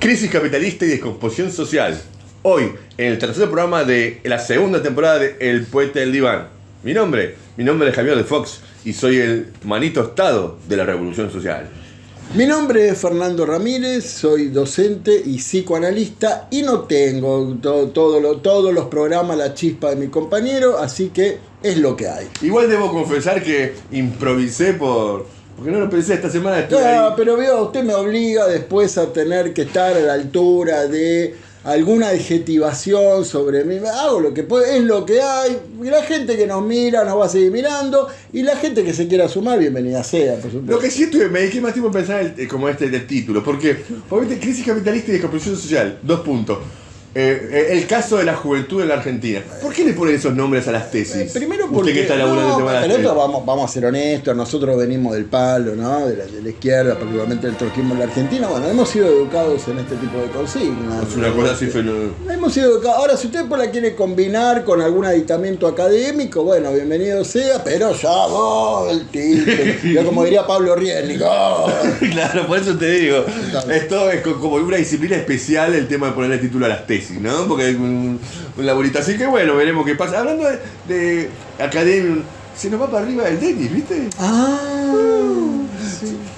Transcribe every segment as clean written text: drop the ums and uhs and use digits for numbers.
Crisis capitalista y descomposición social. Hoy, en el tercer programa de la segunda temporada de El Poeta del Diván. Mi nombre es Javier de Fox y soy el manito estado de la revolución social. Mi nombre es Fernando Ramírez, soy docente y psicoanalista y no tengo todos los programas, la chispa de mi compañero, así que es lo que hay. Igual debo confesar que improvisé porque no lo pensé esta semana. Pero veo, usted me obliga después a tener que estar a la altura de alguna adjetivación sobre mí. Hago lo que puedo, es lo que hay. Y la gente que nos mira nos va a seguir mirando. Y la gente que se quiera sumar, bienvenida sea, por supuesto. Lo que siento es que me dediqué más tiempo a pensar como del título. Porque, obviamente, crisis capitalista y descomposición social. 2 puntos. El caso de la juventud en la Argentina. ¿Por qué le ponen esos nombres a las tesis? Primero porque... Usted que está laburando el tema de las tesis. Vamos a ser honestos, nosotros venimos del palo, ¿no? de la izquierda, particularmente del trotskismo en la Argentina. Bueno, hemos sido educados en este tipo de consignas. Es una cosa así fenomenal. Hemos sido educados. Ahora, si usted pues la quiere combinar con algún aditamento académico, bueno, bienvenido sea, pero ya, el título. Ya como diría Pablo Rielnik. Claro, por eso te digo. Esto es como una disciplina especial el tema de ponerle título a las tesis, ¿no? Porque hay un laburito. Así que bueno, veremos qué pasa. Hablando de academia, se nos va para arriba el Denis, ¿viste?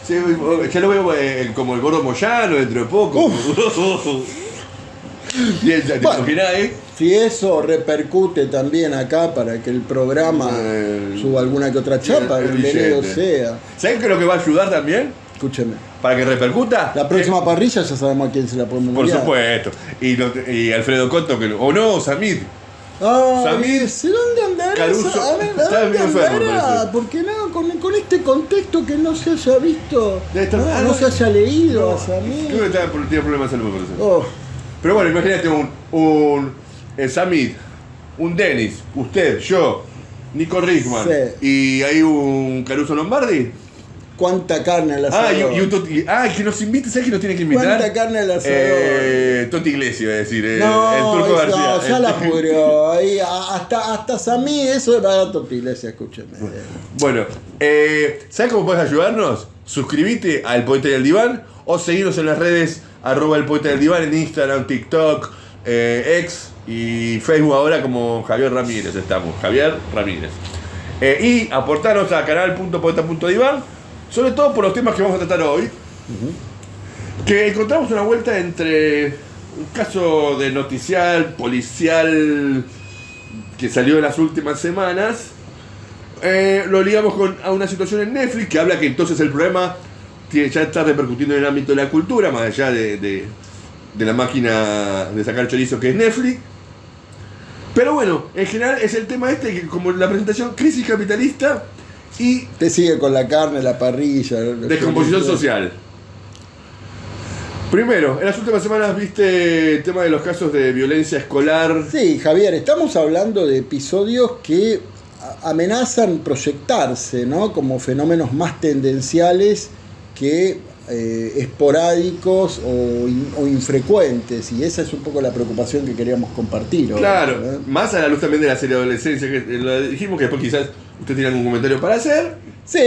Sí, ya lo veo como el gordo Moyano dentro de poco. Bien, ¿te imaginás, Si eso repercute también acá para que el programa suba alguna que otra chapa, bienvenido sea. ¿Saben qué es lo que va a ayudar también? Escúcheme. ¿Para que repercuta? La próxima parrilla ya sabemos a quién se la podemos Por enviar. supuesto. Y Alfredo Cotto, o no, Samir. Samir, ¿dónde andará? Caruso. Está bien enfermo, ¿por qué no? Con este contexto que no se haya visto, no se haya leído a Samir. Creo que tiene problemas de salud por eso. Pero bueno, imagínate un Samir, un Denis, usted, yo, Nico Rickman, y hay un Caruso Lombardi. ¿Cuánta carne al asador? Que nos invite, ¿sabes que nos tiene que invitar? ¿Cuánta carne al asador? Toti Iglesias, iba a decir. El Turco García. No, ya la pudrió. Ahí, hasta Samí, eso es para Toti Iglesias, escúcheme. Bueno, ¿sabes cómo puedes ayudarnos? Suscríbete al Poeta del Diván o seguirnos en las redes @El Poeta del Diván en Instagram, TikTok, X y Facebook ahora como Javier Ramírez estamos. Javier Ramírez. Y aportarnos a canal.poeta.diván. Sobre todo por los temas que vamos a tratar hoy, que encontramos una vuelta entre un caso de noticial, policial, que salió en las últimas semanas, lo ligamos a una situación en Netflix, que habla que entonces el problema ya está repercutiendo en el ámbito de la cultura, más allá de la máquina de sacar chorizo que es Netflix. Pero bueno, en general es el tema que como la presentación, crisis capitalista y te sigue con la carne, la parrilla. Descomposición social. Primero, en las últimas semanas viste el tema de los casos de violencia escolar. Sí, Javier, estamos hablando de episodios que amenazan proyectarse, ¿no? Como fenómenos más tendenciales que esporádicos o infrecuentes, y esa es un poco la preocupación que queríamos compartir. Claro, ¿verdad? Más a la luz también de la serie de adolescencia que lo dijimos, que después quizás usted tiene algún comentario para hacer. Sí,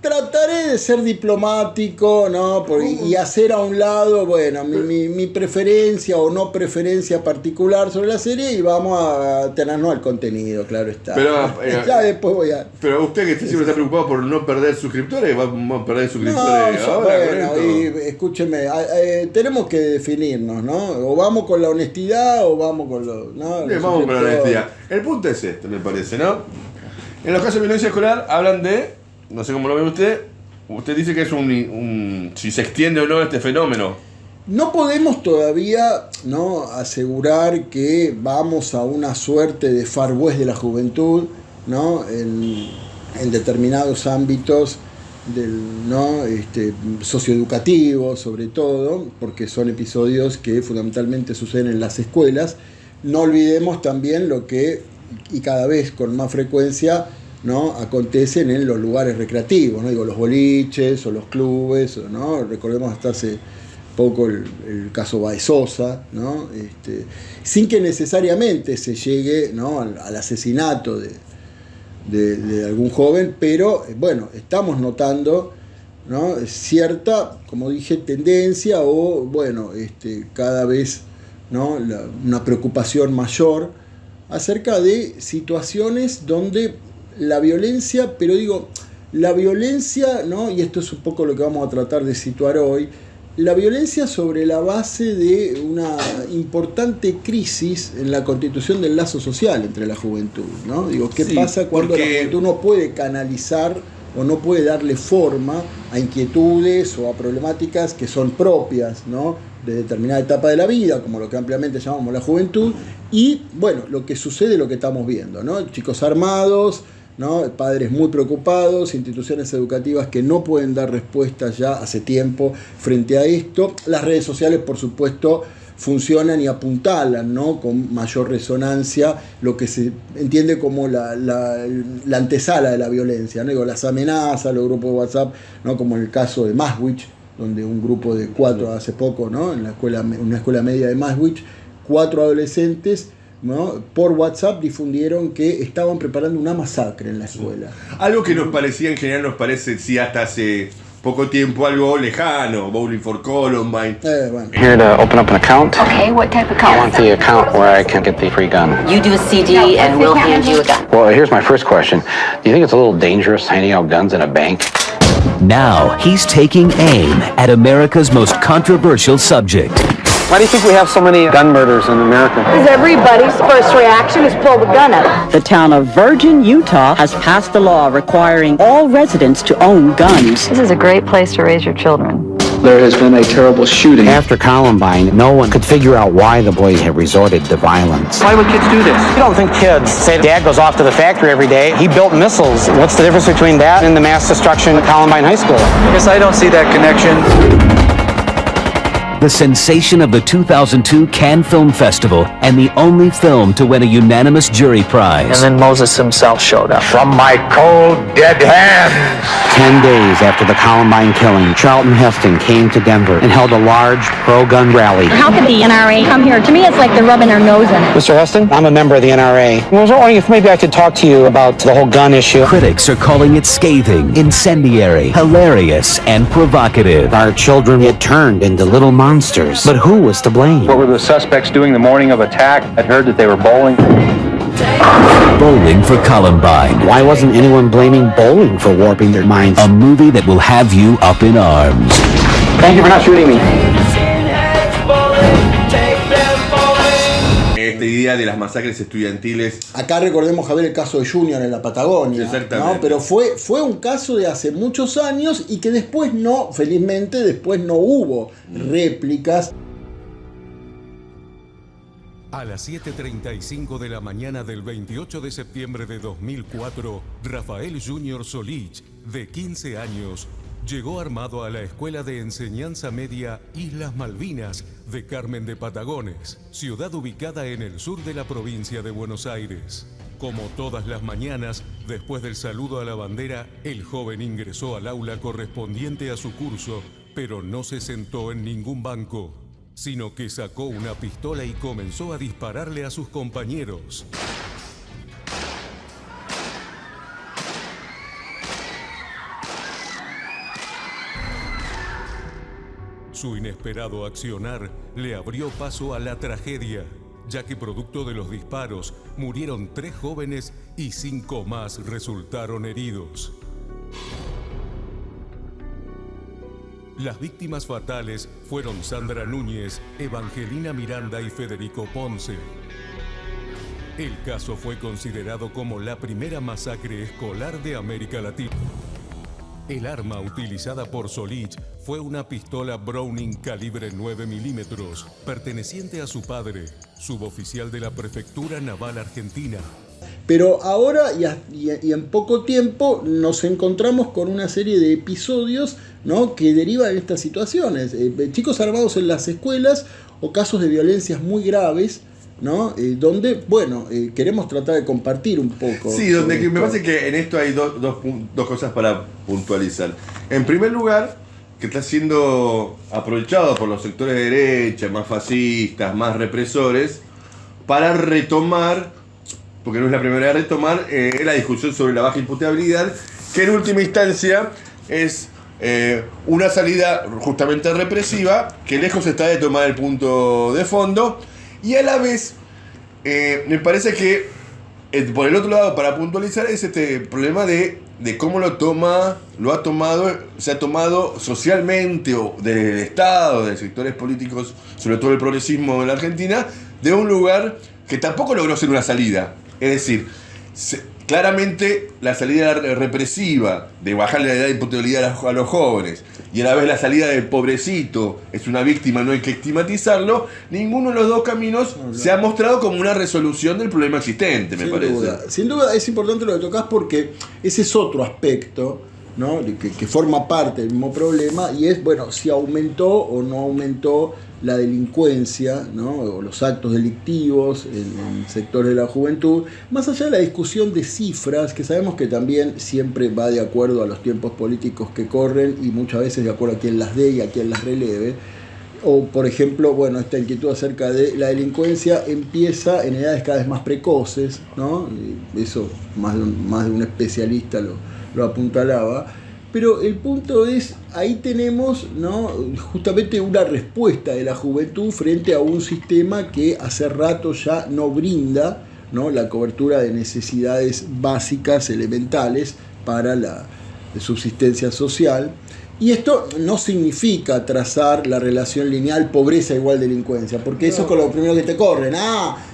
trataré de ser diplomático, ¿no? Y hacer a un lado, bueno, mi preferencia o no preferencia particular sobre la serie, y vamos a tenernos al contenido, claro está. Pero, ya después voy a... Pero usted que siempre está preocupado por no perder suscriptores, va a perder suscriptores ahora. Bueno, y escúcheme, tenemos que definirnos, ¿no? O vamos con la honestidad o vamos con lo... ¿no? Vamos con la honestidad. El punto es este, me parece, ¿no? En los casos de violencia escolar hablan de... No sé cómo lo ve usted. Usted dice que es si se extiende o no este fenómeno. No podemos todavía, ¿no?, asegurar que vamos a una suerte de Far West de la juventud, ¿no?, en determinados ámbitos socioeducativos, sobre todo, porque son episodios que fundamentalmente suceden en las escuelas. No olvidemos también lo que, y cada vez con más frecuencia, ¿no?, acontecen en los lugares recreativos, ¿no? Digo, los boliches o los clubes, ¿no? Recordemos hasta hace poco el caso Baezosa, ¿no? Sin que necesariamente se llegue, ¿no?, al asesinato de algún joven, pero bueno, estamos notando ¿no? Cierta, como dije, tendencia o, bueno, cada vez, ¿no? Una preocupación mayor acerca de situaciones donde la violencia, pero digo, la violencia, ¿no? Y esto es un poco lo que vamos a tratar de situar hoy, la violencia sobre la base de una importante crisis en la constitución del lazo social entre la juventud, ¿no? Digo, ¿qué pasa cuando la juventud no puede canalizar o no puede darle forma a inquietudes o a problemáticas que son propias, ¿no? De determinada etapa de la vida, como lo que ampliamente llamamos la juventud, y bueno, lo que sucede, lo que estamos viendo, ¿no? Chicos armados, ¿no? Padres muy preocupados, instituciones educativas que no pueden dar respuestas ya hace tiempo frente a esto. Las redes sociales, por supuesto, funcionan y apuntalan, ¿no? Con mayor resonancia lo que se entiende como la antesala de la violencia, ¿no? Digo, las amenazas, los grupos de WhatsApp, ¿no? Como en el caso de Maswich, donde un grupo de 4 hace poco, ¿no? En una escuela media de Maswich, 4 adolescentes, ¿no? Por WhatsApp difundieron que estaban preparando una masacre en la escuela. Algo que nos parecía, en general nos parece, sí, hasta hace poco tiempo, algo lejano, Bowling for Columbine. Bueno. Here to open up an account. Okay, what type of I want account? the account where I can get the free gun. You do a CD and we'll hand you a gun. Well, here's my first question. Do you think it's a little dangerous handing out guns in a bank? Now he's taking aim at America's most controversial subject. Why do you think we have so many gun murders in America? Because everybody's first reaction is pull the gun out. The town of Virgin, Utah has passed a law requiring all residents to own guns. This is a great place to raise your children. There has been a terrible shooting. After Columbine, no one could figure out why the boys had resorted to violence. Why would kids do this? You don't think kids say Dad goes off to the factory every day. He built missiles. What's the difference between that and the mass destruction at Columbine High School? Yes, I don't see that connection. The sensation of the 2002 Cannes Film Festival and the only film to win a unanimous jury prize. And then Moses himself showed up. From my cold, dead hands. 10 days after the Columbine killing, Charlton Heston came to Denver and held a large pro-gun rally. How could the NRA come here? To me, it's like they're rubbing their nose in it. Mr. Heston, I'm a member of the NRA. I was wondering if maybe I could talk to you about the whole gun issue. Critics are calling it scathing, incendiary, hilarious, and provocative. Our children get turned into little monsters. But who was to blame? What were the suspects doing the morning of attack? I'd heard that they were bowling. Bowling for Columbine. Why wasn't anyone blaming bowling for warping their minds? A movie that will have you up in arms. Thank you for not shooting me. Esta idea de las masacres estudiantiles. Acá recordemos, Javier, el caso de Junior en la Patagonia, Exactamente. ¿no? Pero fue un caso de hace muchos años y que después no, felizmente, después no hubo réplicas. A las 7:35 de la mañana del 28 de septiembre de 2004, Rafael Junior Solich, de 15 años, llegó armado a la Escuela de Enseñanza Media Islas Malvinas de Carmen de Patagones, ciudad ubicada en el sur de la provincia de Buenos Aires. Como todas las mañanas, después del saludo a la bandera, el joven ingresó al aula correspondiente a su curso, pero no se sentó en ningún banco, sino que sacó una pistola y comenzó a dispararle a sus compañeros. Su inesperado accionar le abrió paso a la tragedia, ya que producto de los disparos murieron 3 jóvenes y 5 más resultaron heridos. Las víctimas fatales fueron Sandra Núñez, Evangelina Miranda y Federico Ponce. El caso fue considerado como la primera masacre escolar de América Latina. El arma utilizada por Solich fue una pistola Browning calibre 9 milímetros, perteneciente a su padre, suboficial de la Prefectura Naval Argentina. Pero ahora y en poco tiempo nos encontramos con una serie de episodios, ¿no? Que derivan de estas situaciones. Chicos armados en las escuelas o casos de violencias muy graves, ¿no? Donde, bueno, queremos tratar de compartir un poco. Sí, donde me parece que en esto hay dos cosas para puntualizar. En primer lugar, que está siendo aprovechado por los sectores de derecha, más fascistas, más represores, para retomar, porque no es la primera vez, retomar la discusión sobre la baja imputabilidad, que en última instancia es una salida justamente represiva que lejos está de tomar el punto de fondo, y a la vez me parece que por el otro lado, para puntualizar, es este problema de cómo se ha tomado socialmente o del Estado, de sectores políticos, sobre todo el progresismo en la Argentina, de un lugar que tampoco logró ser una salida. Es decir, claramente la salida represiva de bajarle la edad de imputabilidad a los jóvenes y a la vez la salida del pobrecito es una víctima, no hay que estigmatizarlo. Ninguno de los dos caminos se ha mostrado como una resolución del problema existente, me parece. Sin duda es importante lo que tocas, porque ese es otro aspecto, ¿no? que forma parte del mismo problema, y es, bueno, si aumentó o no aumentó la delincuencia, ¿no? O los actos delictivos en sectores de la juventud, más allá de la discusión de cifras, que sabemos que también siempre va de acuerdo a los tiempos políticos que corren y muchas veces de acuerdo a quién las dé y a quién las releve. O, por ejemplo, bueno, esta inquietud acerca de la delincuencia empieza en edades cada vez más precoces, ¿no? Eso más de un especialista lo apuntalaba. Pero el punto es, ahí tenemos, ¿no?, justamente una respuesta de la juventud frente a un sistema que hace rato ya no brinda, ¿no?, la cobertura de necesidades básicas, elementales, para la subsistencia social. Y esto no significa trazar la relación lineal pobreza igual delincuencia, porque eso es con lo primero que te corren.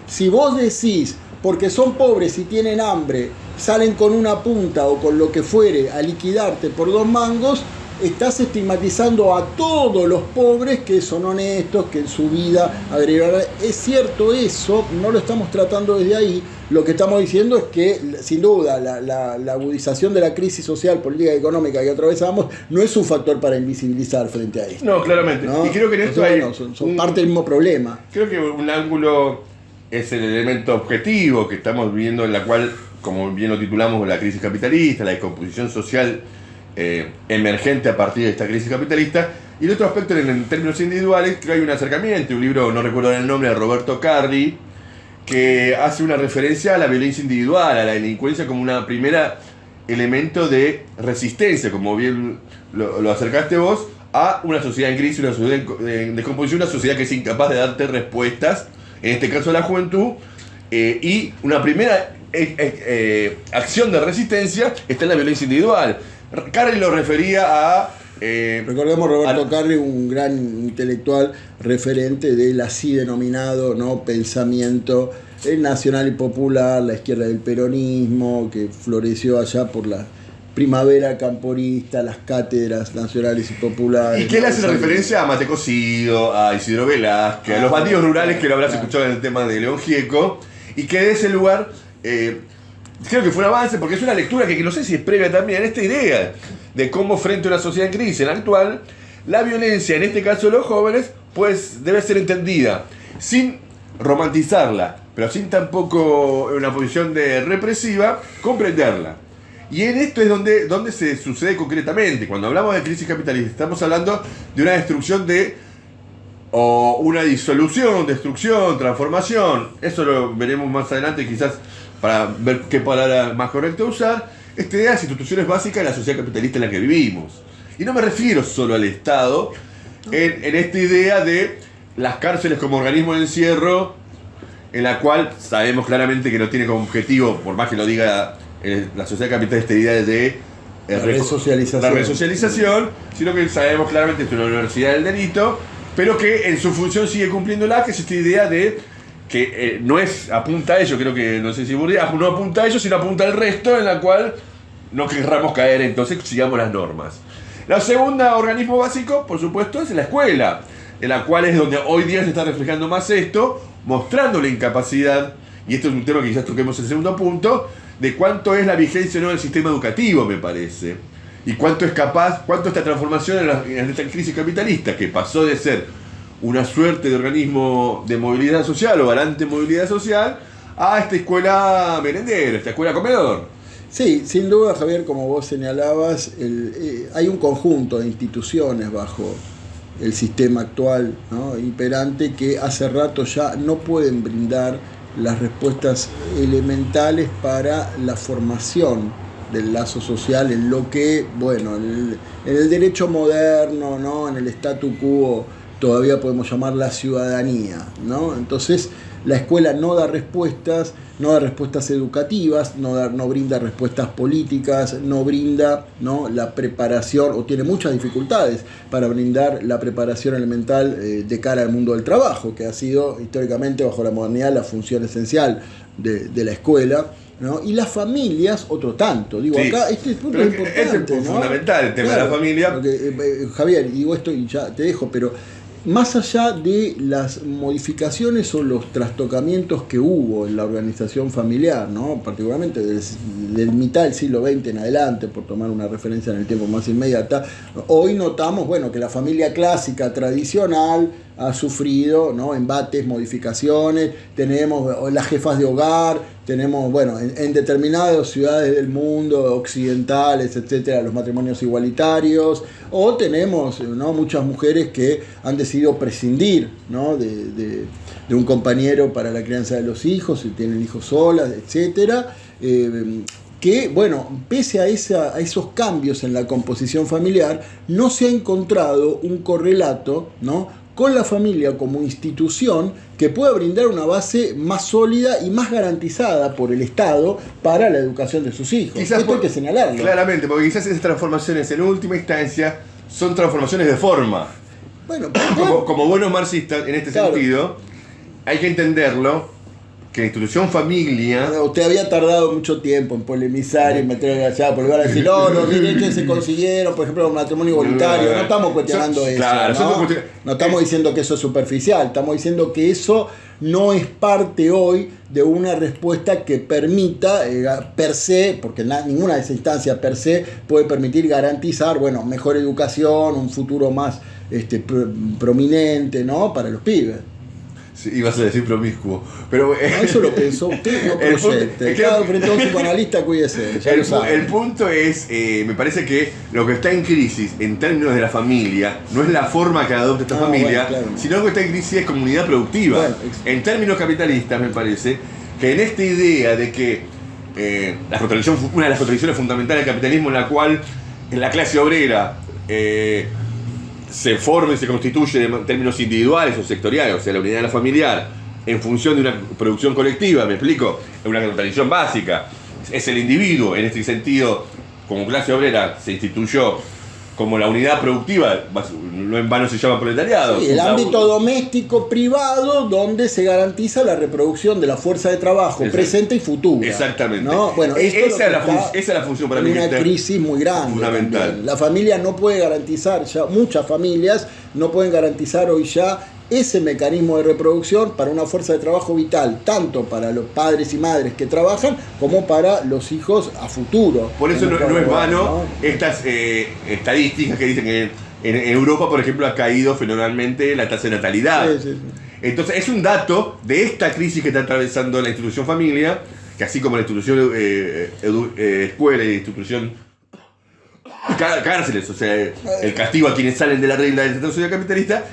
Si vos decís, porque son pobres y tienen hambre, salen con una punta o con lo que fuere a liquidarte por 2 mangos, estás estigmatizando a todos los pobres que son honestos, que en su vida agregaron. Es cierto eso, no lo estamos tratando desde ahí. Lo que estamos diciendo es que, sin duda, la agudización de la crisis social, política y económica que atravesamos no es un factor para invisibilizar frente a esto. No, claramente. ¿No? Y creo que en esto son parte del mismo problema. Creo que un ángulo es el elemento objetivo que estamos viviendo, en la cual, como bien lo titulamos, la crisis capitalista, la descomposición social emergente a partir de esta crisis capitalista. Y el otro aspecto, en términos individuales, creo que hay un acercamiento, un libro, no recuerdo el nombre, de Roberto Carri, que hace una referencia a la violencia individual, a la delincuencia como un primer elemento de resistencia, como bien lo acercaste vos, a una sociedad en crisis, una sociedad en descomposición, una sociedad que es incapaz de darte respuestas, en este caso la juventud, y una primera acción de resistencia está en la violencia individual. Carri lo refería a... recordemos Roberto Carri, un gran intelectual referente del así denominado, ¿no?, pensamiento nacional y popular, la izquierda del peronismo, que floreció allá por la primavera camporista, las cátedras nacionales y populares. Y que él hace referencia a Mate Cocido, a Isidro Velázquez, a los bandidos rurales, que lo habrás escuchado en el tema de León Gieco, y que de ese lugar creo que fue un avance, porque es una lectura que no sé si es previa también a esta idea de cómo, frente a una sociedad en crisis, en la actual, la violencia, en este caso de los jóvenes, pues debe ser entendida sin romantizarla, pero sin tampoco en una posición de represiva, comprenderla. Y en esto es donde se sucede concretamente. Cuando hablamos de crisis capitalista, estamos hablando de una destrucción o una disolución, destrucción, transformación. Eso lo veremos más adelante, quizás para ver qué palabra más correcta usar. Esta idea de las instituciones básicas de la sociedad capitalista en la que vivimos. Y no me refiero solo al Estado, en esta idea de las cárceles como organismo de encierro, en la cual sabemos claramente que no tiene como objetivo, por más que lo diga la sociedad capitalista, esta idea de la resocialización, sino que sabemos claramente que es una universidad del delito, pero que en su función sigue cumpliéndola, que es esta idea de que no es apunta a ello, creo que, no sé si Bourdieu, no apunta a ello, sino apunta al resto, en la cual no querramos caer, entonces sigamos las normas. La segunda organismo básico, por supuesto, es la escuela, en la cual es donde hoy día se está reflejando más esto, mostrando la incapacidad, y esto es un tema que quizás toquemos en el segundo punto, de cuánto es la vigencia o no del sistema educativo, me parece, y cuánto es capaz, cuánto esta transformación en esta crisis capitalista, que pasó de ser una suerte de organismo de movilidad social o garante de movilidad social, a esta escuela merendera, esta escuela comedor. Sí, sin duda, Javier, como vos señalabas, hay un conjunto de instituciones bajo el sistema actual, ¿no?, imperante, que hace rato ya no pueden brindar las respuestas elementales para la formación del lazo social en lo que, bueno, en el derecho moderno, ¿no? En el statu quo todavía podemos llamar la ciudadanía, ¿no? Entonces la escuela no da respuestas educativas, no brinda respuestas políticas, no brinda, ¿no? La preparación, o tiene muchas dificultades para brindar la preparación elemental de cara al mundo del trabajo, que ha sido históricamente bajo la modernidad la función esencial de la escuela, ¿no? Y las familias, otro tanto. Digo, sí, acá este punto es importante. Este es fundamental, el tema de la familia. Porque, Javier, digo esto y ya te dejo, pero más allá de las modificaciones o los trastocamientos que hubo en la organización familiar, ¿no? Particularmente del mitad del siglo XX en adelante, por tomar una referencia en el tiempo más inmediata, hoy notamos, bueno, que la familia clásica tradicional ha sufrido, ¿no? Embates, modificaciones, tenemos las jefas de hogar, tenemos, bueno, en determinadas ciudades del mundo, occidentales, etcétera, los matrimonios igualitarios, o tenemos, ¿no? Muchas mujeres que han decidido prescindir, ¿no? de un compañero para la crianza de los hijos, y tienen hijos solas, etcétera, que, bueno, pese a esos cambios en la composición familiar, no se ha encontrado un correlato, ¿no? Con la familia como institución que pueda brindar una base más sólida y más garantizada por el Estado para la educación de sus hijos. Quizás esto hay que señalarlo. Claramente, porque quizás esas transformaciones en última instancia son transformaciones de forma. Bueno, como buenos marxistas, en este sentido, hay que entenderlo, que la institución familia... Usted había tardado mucho tiempo en polemizar y meter allá, porque van a decir, no, los derechos se consiguieron, por ejemplo, el matrimonio igualitario. No estamos cuestionando eso. Claro, no estamos diciendo que eso es superficial, estamos diciendo que eso no es parte hoy de una respuesta que permita, per se, porque ninguna de esas instancias per se puede permitir garantizar, bueno, mejor educación, un futuro más prominente, ¿no? Para los pibes. Sí, ibas a decir promiscuo, pero no, eso lo pensó usted, no proyecte. Cada frente a un psicoanalista, cuídese. El punto es, me parece que lo que está en crisis en términos de la familia no es la forma que adopta esta familia, bueno, claro, sino que está en crisis es comunidad productiva. Bueno, en términos capitalistas, me parece que en esta idea de que una de las contradicciones fundamentales del capitalismo, en la cual la clase obrera se forma y se constituye en términos individuales o sectoriales, o sea, la unidad de la familiar, en función de una producción colectiva, ¿me explico? Es una contradicción básica. Es el individuo, en este sentido, como clase obrera, se instituyó como la unidad productiva, no en vano se llama proletariado. Sí, el ámbito doméstico privado donde se garantiza la reproducción de la fuerza de trabajo presente y futura. Exactamente. ¿No? Bueno, esa es la función para mí. Una crisis muy grande. Fundamental. También. La familia no puede garantizar, ya muchas familias no pueden garantizar hoy ya ese mecanismo de reproducción para una fuerza de trabajo vital, tanto para los padres y madres que trabajan como para los hijos a futuro. Por eso no es vano, ¿no? Estas estadísticas que dicen que en Europa, por ejemplo, ha caído fenomenalmente la tasa de natalidad. Sí. Entonces es un dato de esta crisis que está atravesando la institución familia, que así como la institución escuela y la institución cárceles, o sea, el castigo a quienes salen de la regla del Estado social capitalista,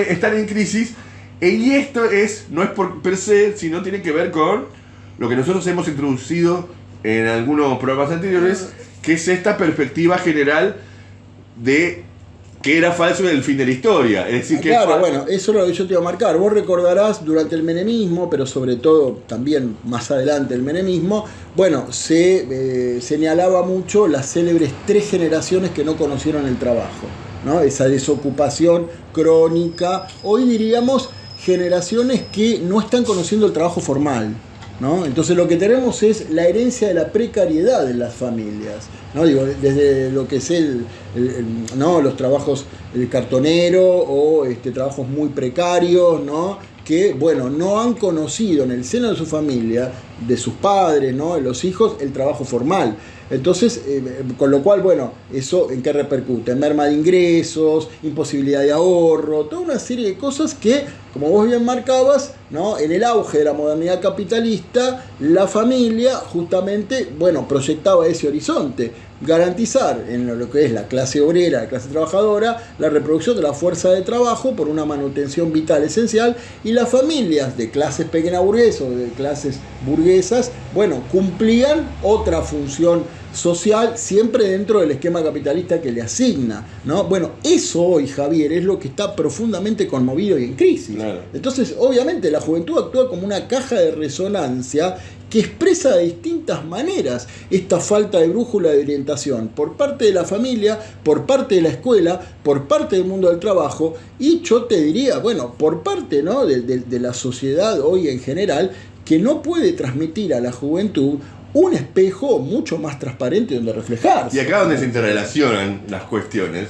están en crisis, y esto no es por per se, sino tiene que ver con lo que nosotros hemos introducido en algunos programas anteriores, que es esta perspectiva general de que era falso el fin de la historia. Es decir, claro, bueno, eso es lo que yo te iba a marcar. Vos recordarás durante el menemismo, pero sobre todo también más adelante el menemismo, bueno, se señalaba mucho las célebres 3 generaciones que no conocieron el trabajo, ¿no? Esa desocupación crónica, hoy diríamos generaciones que no están conociendo el trabajo formal, ¿no? Entonces lo que tenemos es la herencia de la precariedad de las familias, ¿no? Digo, desde lo que es ¿no? los trabajos, el cartonero o trabajos muy precarios, ¿no? Que, bueno, no han conocido en el seno de su familia, de sus padres, ¿no? De los hijos, el trabajo formal. Entonces, con lo cual, bueno, ¿eso en qué repercute? Merma de ingresos, imposibilidad de ahorro, toda una serie de cosas que, como vos bien marcabas, ¿no? En el auge de la modernidad capitalista, la familia justamente, bueno, proyectaba ese horizonte, garantizar en lo que es la clase obrera, la clase trabajadora, la reproducción de la fuerza de trabajo por una manutención vital esencial, y las familias de clases pequeñas burguesas o de clases burguesas, bueno, cumplían otra función social, siempre dentro del esquema capitalista que le asigna, ¿no? Bueno, eso hoy, Javier, es lo que está profundamente conmovido y en crisis. Claro. Entonces, obviamente, la juventud actúa como una caja de resonancia que expresa de distintas maneras esta falta de brújula de orientación por parte de la familia, por parte de la escuela, por parte del mundo del trabajo, y yo te diría, bueno, por parte, ¿no?, de la sociedad hoy en general, que no puede transmitir a la juventud un espejo mucho más transparente donde reflejarse. Y acá donde se interrelacionan las cuestiones,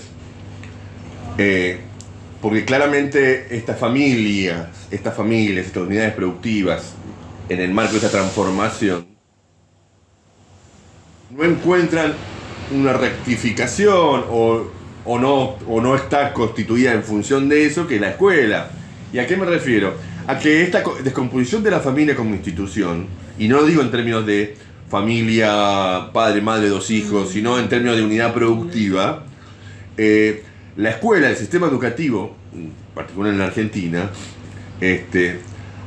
porque claramente estas familias, estas unidades productivas, en el marco de esta transformación, no encuentran una rectificación o no está constituida en función de eso, que es la escuela. ¿Y a qué me refiero? A que esta descomposición de la familia como institución, y no lo digo en términos de familia, padre, madre, 2 hijos, sino en términos de unidad productiva, la escuela, el sistema educativo, en particular en la Argentina,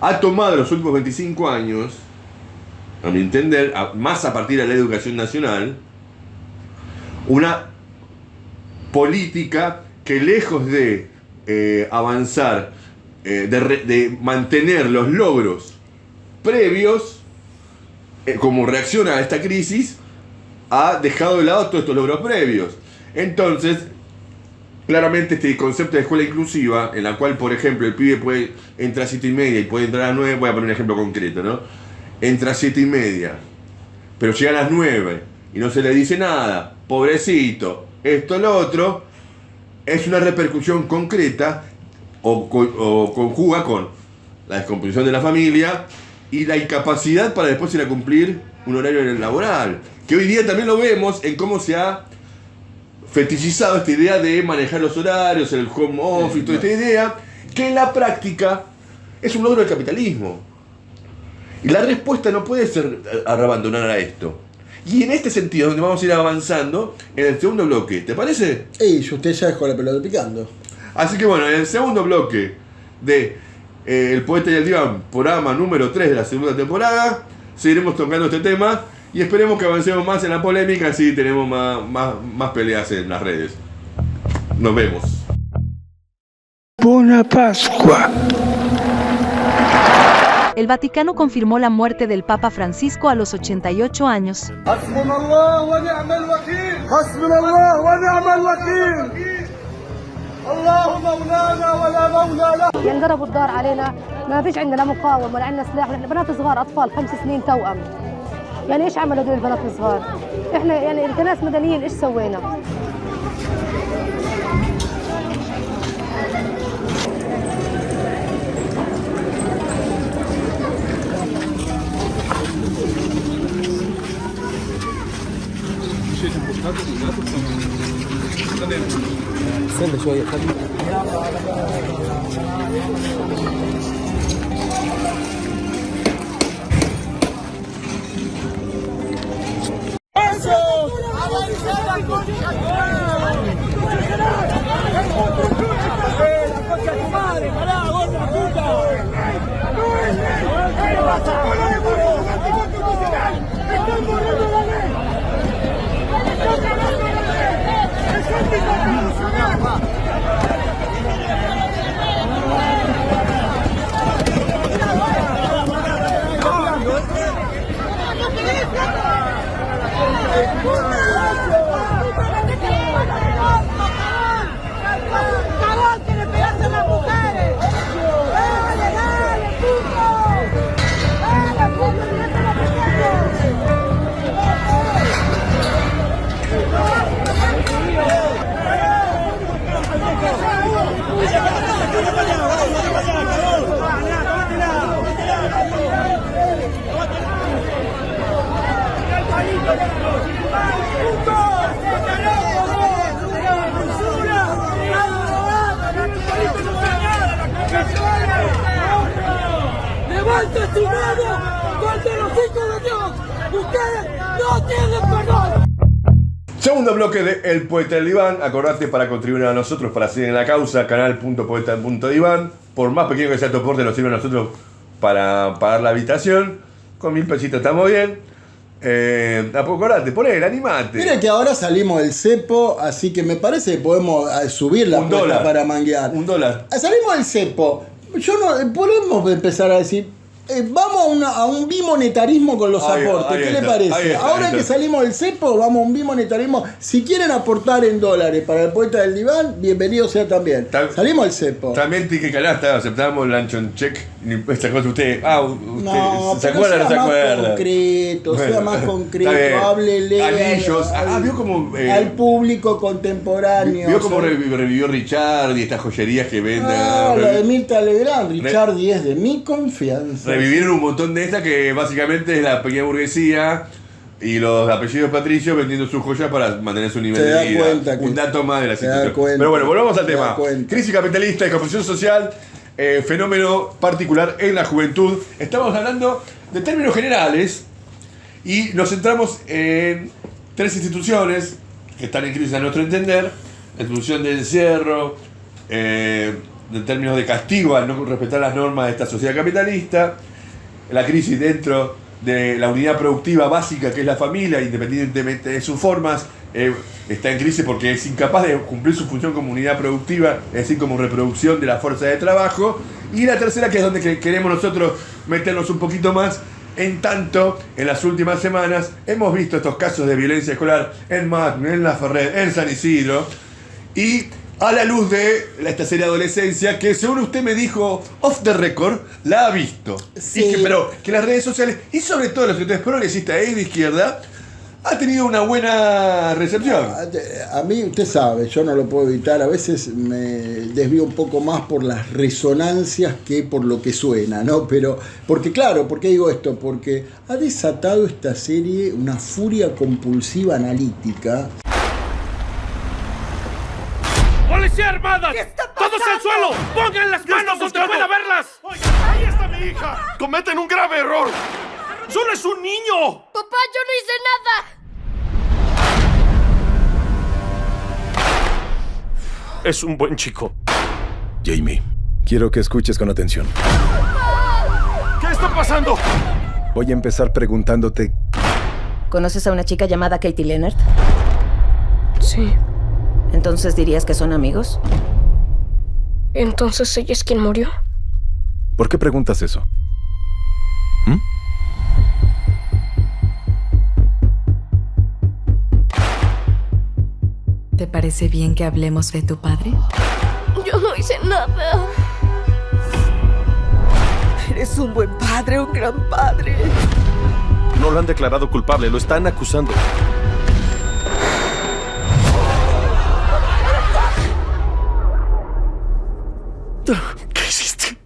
ha tomado en los últimos 25 años, a mi entender, más a partir de la educación nacional, una política que, lejos de avanzar, de mantener los logros previos, como reacción a esta crisis, ha dejado de lado todos estos logros previos. Entonces, claramente este concepto de escuela inclusiva, en la cual, por ejemplo, el pibe puede entrar a 7:30 y puede entrar a las 9, voy a poner un ejemplo concreto, ¿no? Entra a 7:30, pero llega a las 9 y no se le dice nada, pobrecito, esto, lo otro, es una repercusión concreta o conjuga con la descomposición de la familia y la incapacidad para después ir a cumplir un horario laboral, que hoy día también lo vemos en cómo se ha fetichizado esta idea de manejar los horarios, el home office, toda esta idea, que en la práctica es un logro del capitalismo. Y la respuesta no puede ser abandonar a esto. Y en este sentido, donde vamos a ir avanzando en el segundo bloque, ¿te parece? Usted ya dejó la pelota picando. Así que bueno, en el segundo bloque de El Poeta y el Diván, programa número 3 de la segunda temporada, seguiremos tocando este tema y esperemos que avancemos más en la polémica, así tenemos más peleas en las redes. Nos vemos. Buena Pascua. El Vaticano confirmó la muerte del Papa Francisco a los 88 años. يعني ضربوا الدار علينا، ما فيش عندنا مقاومه ولا عندنا سلاح، احنا بنات صغار اطفال 5 سنين توأم. يعني ايش عملوا دول البنات الصغار؟ احنا يعني كناس مدنيين ايش سوينا؟ استنى شوية خلي ¡Levanta tu mano contra los hijos de Dios! ¡Ustedes no tienen perdón! Segundo bloque de El Poeta del Diván. Acordate, para contribuir a nosotros, para seguir en la causa, canal.poeta.diván. Por más pequeño que sea tu aporte, nos sirve a nosotros para pagar la habitación. Con 1.000 pesitos estamos bien. Acordate, poné, animate. Mira que ahora salimos del cepo, así que me parece que podemos subir la apuesta para manguear. $1. Salimos del cepo. Podemos empezar a decir, vamos a un bimonetarismo con los aportes. ¿Qué le parece? Ahora que salimos del cepo, vamos a un bimonetarismo. Si quieren aportar en dólares para el Poeta del Diván, bienvenido sea también. Salimos del cepo. También Tique Canasta, aceptamos el luncheon check. Esta cosa usted. No, ¿se acuerda o no se acuerda? Sea más concreto, háblele anillos. Vio como al público contemporáneo. Vio cómo revivió Richard y estas joyerías que venden. La de Mirta Legrand, Richard es de mi confianza. Revivieron un montón de estas que básicamente es la pequeña burguesía y los apellidos patricios vendiendo sus joyas para mantener su nivel de vida. Un dato más de la situación. Pero bueno, volvamos al tema. Crisis capitalista, descomposición social, fenómeno particular en la juventud. Estamos hablando de términos generales y nos centramos en 3 instituciones que están en crisis a nuestro entender. La institución de encierro, en términos de castigo al no respetar las normas de esta sociedad capitalista, la crisis dentro de la unidad productiva básica que es la familia, independientemente de sus formas, está en crisis porque es incapaz de cumplir su función como unidad productiva, es decir, como reproducción de la fuerza de trabajo. Y la tercera, que es donde queremos nosotros meternos un poquito más, en tanto en las últimas semanas hemos visto estos casos de violencia escolar en Magno, en La Ferrer, en San Isidro, y a la luz de esta serie de adolescencia que, según usted me dijo off the record, la ha visto. Sí. Pero que las redes sociales, y sobre todo los sectores progresistas y de izquierda, ha tenido una buena recepción. A mí, usted sabe, yo no lo puedo evitar, a veces me desvío un poco más por las resonancias que por lo que suena, ¿no? Pero, porque claro, ¿por qué digo esto? Porque ha desatado esta serie una furia compulsiva analítica. ¡Policía armada! ¡Todos al suelo! ¡Pongan las manos donde pueda verlas! ¡Ahí está mi hija! ¡Cometen un grave error! ¡Solo es un niño! ¡Papá, yo no hice nada! Es un buen chico. Jamie, quiero que escuches con atención. ¿Qué está pasando? Voy a empezar preguntándote... ¿Conoces a una chica llamada Katie Leonard? Sí. ¿Entonces dirías que son amigos? ¿Entonces ella es quien murió? ¿Por qué preguntas eso? ¿Te parece bien que hablemos de tu padre? Yo no hice nada. Eres un buen padre, un gran padre. No lo han declarado culpable, lo están acusando. ¿Qué hiciste?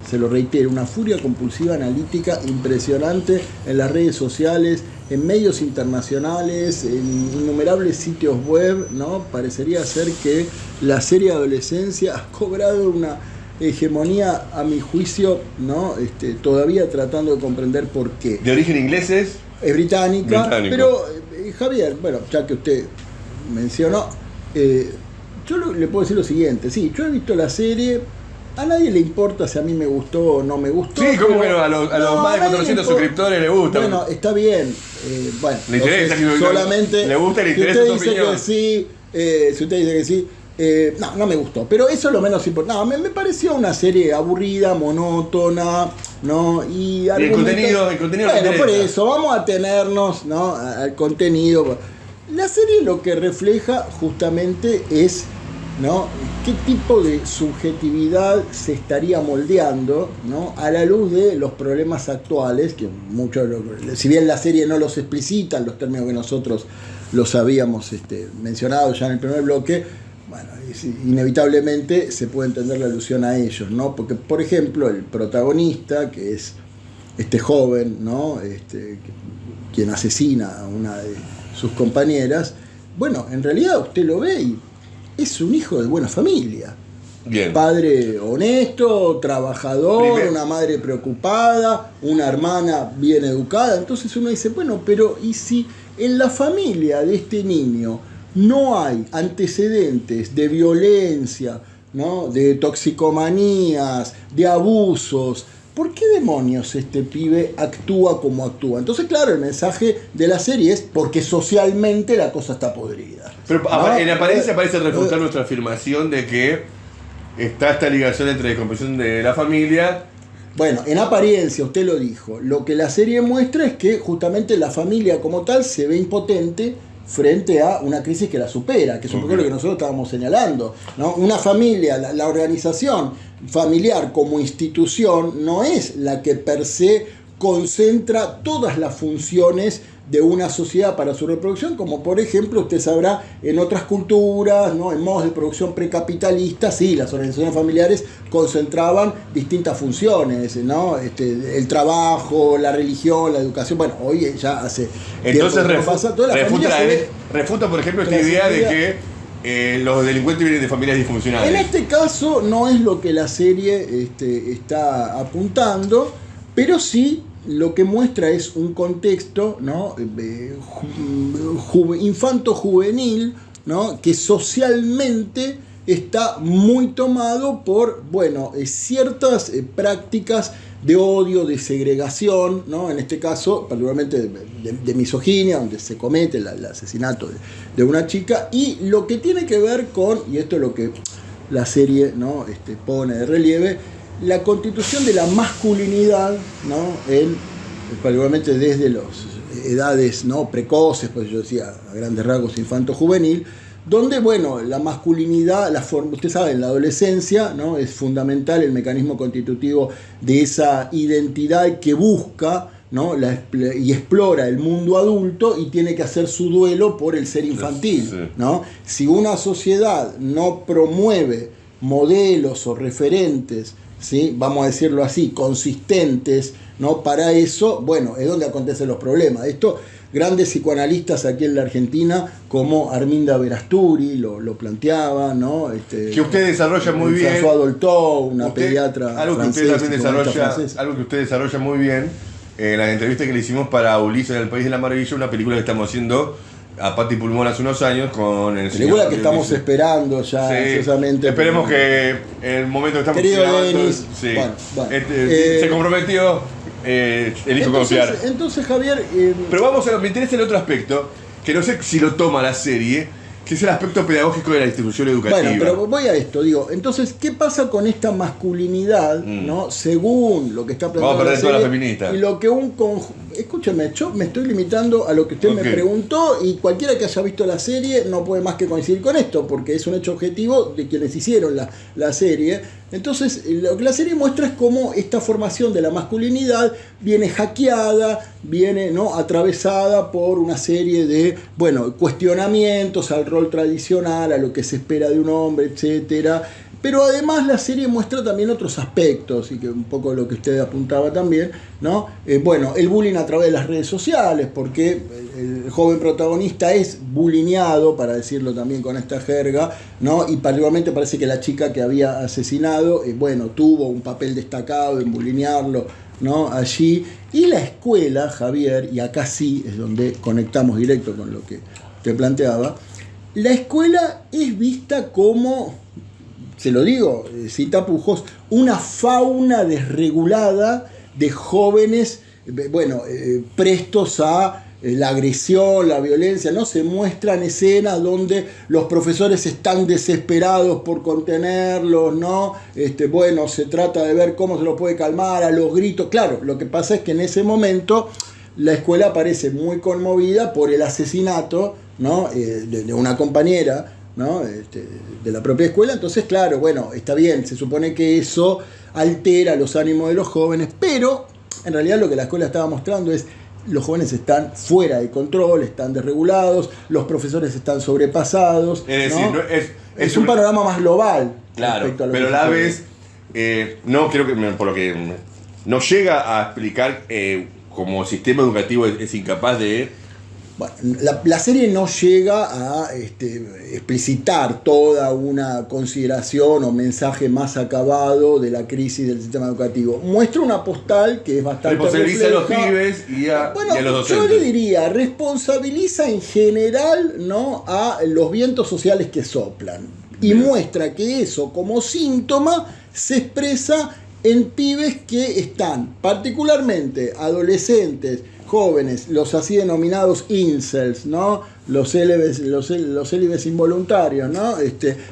Se lo reitero, una furia compulsiva analítica impresionante en las redes sociales, en medios internacionales, en innumerables sitios web, ¿no? Parecería ser que la serie Adolescencia ha cobrado una hegemonía, a mi juicio, ¿no? Todavía tratando de comprender por qué. ¿De origen inglés es? Es británico. Pero, Javier, bueno, ya que usted mencionó, yo le puedo decir lo siguiente, sí, yo he visto la serie, a nadie le importa si a mí me gustó o no me gustó. Sí, como que no, a los más de 400 suscriptores le gusta. Bueno, está bien, bueno, le interesa, solamente le gusta, le interesa si tu usted opinión. dice que sí, si usted dice que sí, no me gustó, pero eso es lo menos importante. No, me pareció una serie aburrida, monótona, ¿no? Y el contenido bueno, por eso, vamos a atenernos, ¿no? Al contenido. La serie lo que refleja justamente es, ¿no? qué tipo de subjetividad se estaría moldeando, ¿no? A la luz de los problemas actuales, que muchos, si bien la serie no los explicita en los términos que nosotros los habíamos mencionado ya en el primer bloque, bueno, inevitablemente se puede entender la alusión a ellos, ¿no? Porque, por ejemplo, el protagonista, que es este joven, ¿no? Quien asesina a una de sus compañeras, bueno, en realidad usted lo ve y es un hijo de buena familia. Bien. Padre honesto, trabajador, una madre preocupada, una hermana bien educada. Entonces uno dice, bueno, pero ¿y si en la familia de este niño no hay antecedentes de violencia, ¿no? De toxicomanías, de abusos, ¿por qué demonios este pibe actúa como actúa? Entonces, claro, el mensaje de la serie es porque socialmente la cosa está podrida. Pero en apariencia parece refutar nuestra afirmación de que está esta ligación entre descomposición de la familia. Bueno, en apariencia, usted lo dijo, lo que la serie muestra es que justamente la familia como tal se ve impotente frente a una crisis que la supera, que es un poco lo que nosotros estábamos señalando, ¿no? Una familia, la organización familiar como institución no es la que per se concentra todas las funciones de una sociedad para su reproducción, como por ejemplo usted sabrá en otras culturas, ¿no? En modos de producción precapitalistas, sí, las organizaciones familiares concentraban distintas funciones, ¿no? El trabajo, la religión, la educación, bueno, hoy ya hace entonces tiempo que pasa, toda la refuta por ejemplo esta idea de que los delincuentes vienen de familias disfuncionales. En este caso no es lo que la serie está apuntando, pero sí lo que muestra es un contexto, ¿no? Infanto-juvenil, ¿no? Que socialmente está muy tomado por, bueno, ciertas prácticas de odio, de segregación, ¿no? En este caso, particularmente de misoginia, donde se comete el asesinato de una chica, y lo que tiene que ver con, y esto es lo que la serie, ¿no? Pone de relieve, la constitución de la masculinidad, ¿no? Particularmente desde las edades, ¿no? Precoces, pues yo decía a grandes rasgos infanto-juvenil, donde, bueno, la masculinidad, usted sabe, en la adolescencia, ¿no? Es fundamental el mecanismo constitutivo de esa identidad que busca, ¿no? Y explora el mundo adulto y tiene que hacer su duelo por el ser infantil, ¿no? Si una sociedad no promueve modelos o referentes, ¿sí? Vamos a decirlo así, consistentes, ¿no? Para eso, bueno, es donde acontecen los problemas. Esto, grandes psicoanalistas aquí en la Argentina, como Arminda Verasturi, lo planteaba, ¿no? Que usted desarrolla muy bien. François Dolto, una pediatra algo que usted también desarrolla, algo que usted desarrolla muy bien. La entrevista que le hicimos para Ulises en el País de la Maravilla, una película que estamos haciendo a Pati Pulmón hace unos años con el película que estamos esperando ya ansiosamente. Esperemos que en el momento que estamos querido Denis, se comprometió, elijo confiar. Entonces, Javier, pero me interesa el otro aspecto, que no sé si lo toma la serie, que es el aspecto pedagógico de la institución educativa. Bueno, pero voy a esto, digo, entonces, ¿qué pasa con esta masculinidad, ¿no? Según lo que está planteando vamos a perder la serie, todas las feministas. Y lo que escúcheme, yo me estoy limitando a lo que usted me preguntó, y cualquiera que haya visto la serie no puede más que coincidir con esto, porque es un hecho objetivo de quienes hicieron la serie. Entonces, lo que la serie muestra es cómo esta formación de la masculinidad viene hackeada, viene, ¿no? Atravesada por una serie de, bueno, cuestionamientos al rol tradicional, a lo que se espera de un hombre, etcétera. Pero además la serie muestra también otros aspectos, y que un poco lo que usted apuntaba también, ¿no? Bueno, el bullying a través de las redes sociales, porque el joven protagonista es bullineado, para decirlo también con esta jerga, ¿no? Y particularmente parece que la chica que había asesinado, bueno, tuvo un papel destacado en bullinearlo, ¿no? Allí. Y la escuela, Javier, y acá sí es donde conectamos directo con lo que te planteaba, la escuela es vista como, se lo digo, sin tapujos, una fauna desregulada de jóvenes, bueno, prestos a la agresión, la violencia, ¿no? Se muestran escenas donde los profesores están desesperados por contenerlos, ¿no? Bueno, se trata de ver cómo se los puede calmar a los gritos. Claro, lo que pasa es que en ese momento la escuela parece muy conmovida por el asesinato, ¿no? de una compañera, ¿no? De la propia escuela. Entonces, claro, bueno, está bien, se supone que eso altera los ánimos de los jóvenes, pero en realidad lo que la escuela estaba mostrando es: los jóvenes están fuera de control, están desregulados, los profesores están sobrepasados. Es decir, ¿no? Es un panorama más global. Claro, pero a la vez, no creo que, por lo que no llega a explicar, como sistema educativo es incapaz de Bueno, la serie no llega a explicitar toda una consideración o mensaje más acabado de la crisis del sistema educativo. Muestra una postal que es bastante responsabiliza a los refleja. pibes y a los docentes. Yo le diría, responsabiliza en general, ¿no?, a los vientos sociales que soplan. Y muestra que eso, como síntoma, se expresa en pibes que están, particularmente adolescentes, jóvenes, los así denominados incels, ¿no? Los célibes involuntarios, ¿no?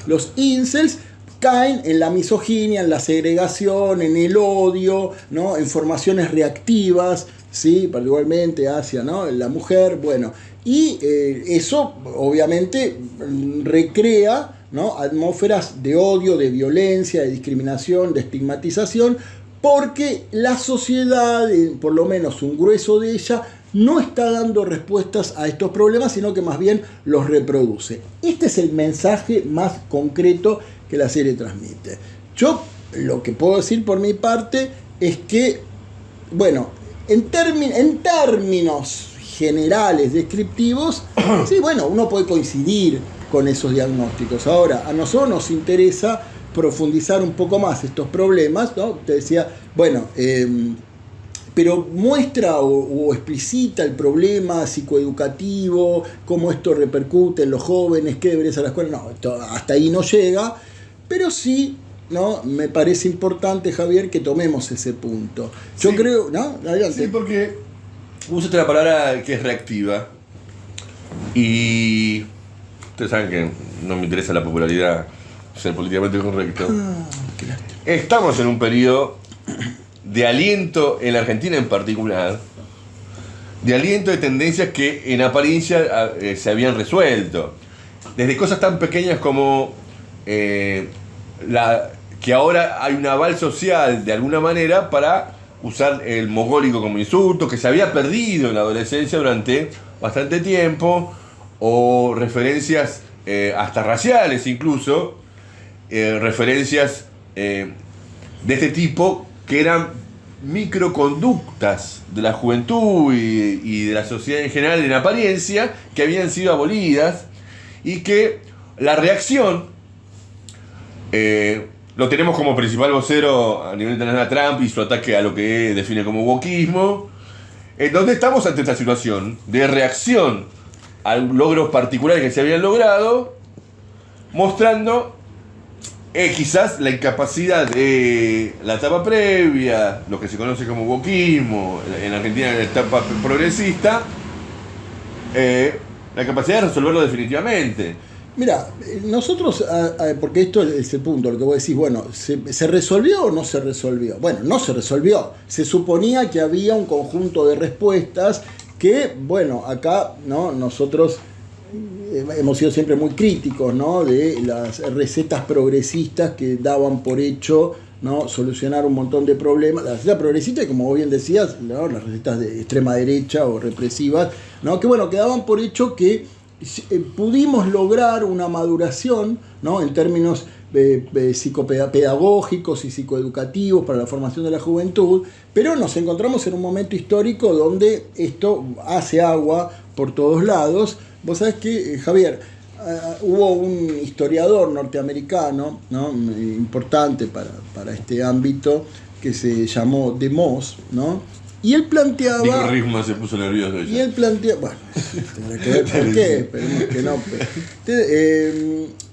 Los incels caen en la misoginia, en la segregación, en el odio, ¿no? En formaciones reactivas, ¿sí? Particularmente hacia, ¿no?, la mujer, bueno. Y eso obviamente recrea, ¿no?, atmósferas de odio, de violencia, de discriminación, de estigmatización, porque la sociedad, por lo menos un grueso de ella, no está dando respuestas a estos problemas, sino que más bien los reproduce. Este es el mensaje más concreto que la serie transmite. Yo lo que puedo decir por mi parte es que, bueno, en términos generales, descriptivos, sí, bueno, uno puede coincidir con esos diagnósticos. Ahora, a nosotros nos interesa profundizar un poco más estos problemas, ¿no? Te decía, bueno, pero muestra o explicita el problema psicoeducativo, cómo esto repercute en los jóvenes, qué debería ser la escuela. No, hasta ahí no llega, pero sí, ¿no?, me parece importante, Javier, que tomemos ese punto. Yo creo, ¿no? Adelante. Sí, porque usaste la palabra que es reactiva y ustedes saben que no me interesa la popularidad, ser políticamente correcto. Estamos en un periodo de aliento en la Argentina en particular, de aliento de tendencias que en apariencia se habían resuelto. Desde cosas tan pequeñas como que ahora hay un aval social de alguna manera para usar el mogólico como insulto, que se había perdido en la adolescencia durante bastante tiempo, o referencias hasta raciales incluso, referencias de este tipo que eran microconductas de la juventud y de la sociedad en general en apariencia, que habían sido abolidas, y que la reacción lo tenemos como principal vocero a nivel internacional a Trump y su ataque a lo que define como wokismo, en donde estamos ante esta situación de reacción a logros particulares que se habían logrado, mostrando quizás la incapacidad de la etapa previa, lo que se conoce como wokismo, en Argentina en la etapa progresista, la capacidad de resolverlo definitivamente. Mira, nosotros, porque esto es el punto, lo que vos decís, bueno, ¿se resolvió o no se resolvió? Bueno, no se resolvió. Se suponía que había un conjunto de respuestas que, bueno, acá, ¿no?, nosotros hemos sido siempre muy críticos, ¿no?, de las recetas progresistas que daban por hecho, ¿no?, solucionar un montón de problemas. La receta progresista, y como vos bien decías, ¿no?, las recetas de extrema derecha o represivas, ¿no?, que bueno, que daban por hecho que pudimos lograr una maduración, ¿no?, en términos psicopedagógicos y psicoeducativos para la formación de la juventud, pero nos encontramos en un momento histórico donde esto hace agua por todos lados. Vos sabés que, Javier, hubo un historiador norteamericano, ¿no?, importante para este ámbito, que se llamó De Moss, ¿no? Y él planteaba... Nico Risman se puso nervioso. Y él planteaba... Bueno, tendrá que ver por qué, esperemos que no.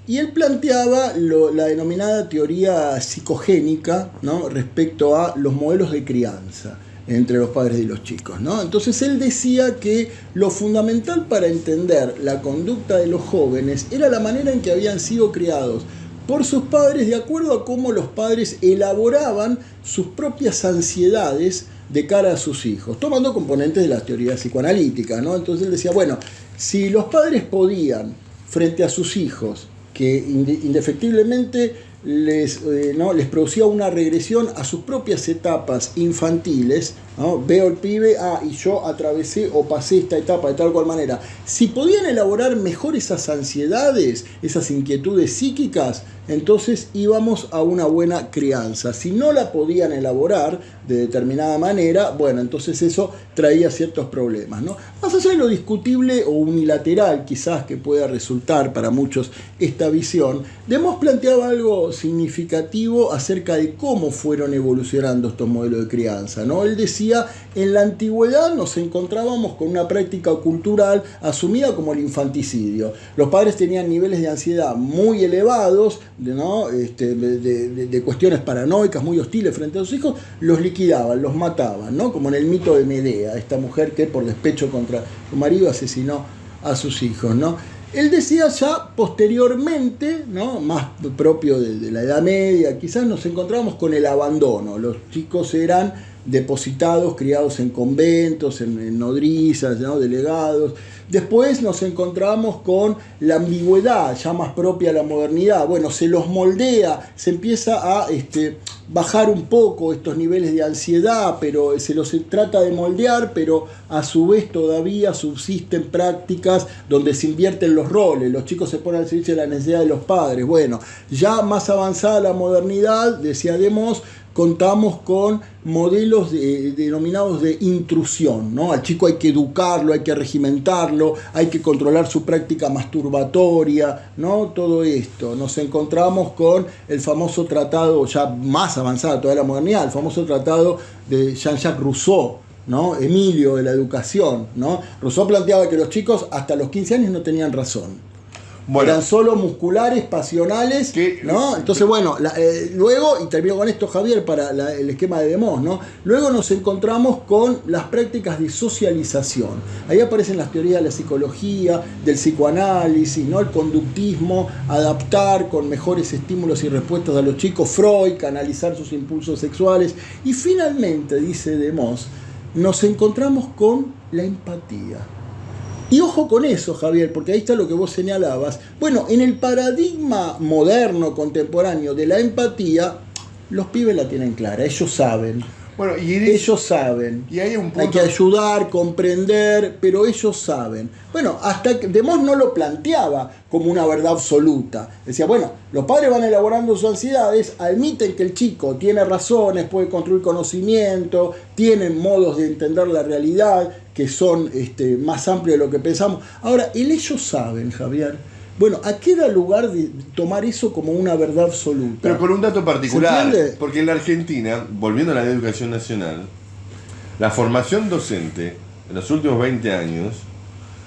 Y él planteaba la denominada teoría psicogénica, ¿no?, respecto a los modelos de crianza entre los padres y los chicos, ¿no? Entonces él decía que lo fundamental para entender la conducta de los jóvenes era la manera en que habían sido criados por sus padres, de acuerdo a cómo los padres elaboraban sus propias ansiedades de cara a sus hijos, tomando componentes de las teorías psicoanalíticas, ¿no? Entonces él decía, bueno, si los padres podían, frente a sus hijos, que indefectiblemente les producía una regresión a sus propias etapas infantiles, ¿no? Veo el pibe, y yo atravesé o pasé esta etapa de tal cual manera. Si podían elaborar mejor esas ansiedades, esas inquietudes psíquicas, entonces íbamos a una buena crianza. Si no la podían elaborar de determinada manera, bueno, entonces eso traía ciertos problemas, ¿no? Más allá de lo discutible o unilateral quizás que pueda resultar para muchos esta visión, Demos planteaba algo significativo acerca de cómo fueron evolucionando estos modelos de crianza, ¿no? Él decía, en la antigüedad nos encontrábamos con una práctica cultural asumida como el infanticidio. Los padres tenían niveles de ansiedad muy elevados, ¿no? de cuestiones paranoicas, muy hostiles frente a sus hijos, los liquidaban, los mataban, ¿no? Como en el mito de Medea, esta mujer que por despecho contra su marido asesinó a sus hijos, ¿no? Él decía ya posteriormente, ¿no? Más propio de la Edad Media, quizás nos encontramos con el abandono. Los chicos eran depositados, criados en conventos, en nodrizas, ¿no? Delegados. Después nos encontramos con la ambigüedad, ya más propia de la modernidad. Bueno, se los moldea, se empieza a bajar un poco estos niveles de ansiedad, pero se los trata de moldear, pero a su vez todavía subsisten prácticas donde se invierten los roles. Los chicos se ponen al servicio de la necesidad de los padres. Bueno, ya más avanzada la modernidad, decía Demos, contamos con modelos denominados de intrusión, ¿no? Al chico hay que educarlo, hay que regimentarlo, hay que controlar su práctica masturbatoria, ¿no? Todo esto. Nos encontramos con el famoso tratado, ya más avanzado toda la modernidad, el famoso tratado de Jean-Jacques Rousseau, ¿no? Emilio de la educación, ¿no? Rousseau planteaba que los chicos hasta los 15 años no tenían razón. Bueno, eran solo musculares, pasionales, ¿no? Entonces, bueno, luego, y termino con esto, Javier, para el esquema de Demos, ¿no? Luego nos encontramos con las prácticas de socialización. Ahí aparecen las teorías de la psicología, del psicoanálisis, ¿no? El conductismo, adaptar con mejores estímulos y respuestas a los chicos, Freud, canalizar sus impulsos sexuales. Y finalmente, dice Demos, nos encontramos con la empatía. Y ojo con eso, Javier, porque ahí está lo que vos señalabas. Bueno, en el paradigma moderno, contemporáneo de la empatía, los pibes la tienen clara, ellos saben. Bueno, ellos saben. Y hay un punto... Hay que ayudar, comprender, pero ellos saben. Bueno, hasta que Demos no lo planteaba como una verdad absoluta. Decía, bueno, los padres van elaborando sus ansiedades, admiten que el chico tiene razones, puede construir conocimiento, tienen modos de entender la realidad que son más amplios de lo que pensamos. Ahora, ellos saben, Javier. Bueno, ¿a qué da lugar de tomar eso como una verdad absoluta? Pero con un dato particular, porque en la Argentina, volviendo a la educación nacional, la formación docente en los últimos 20 años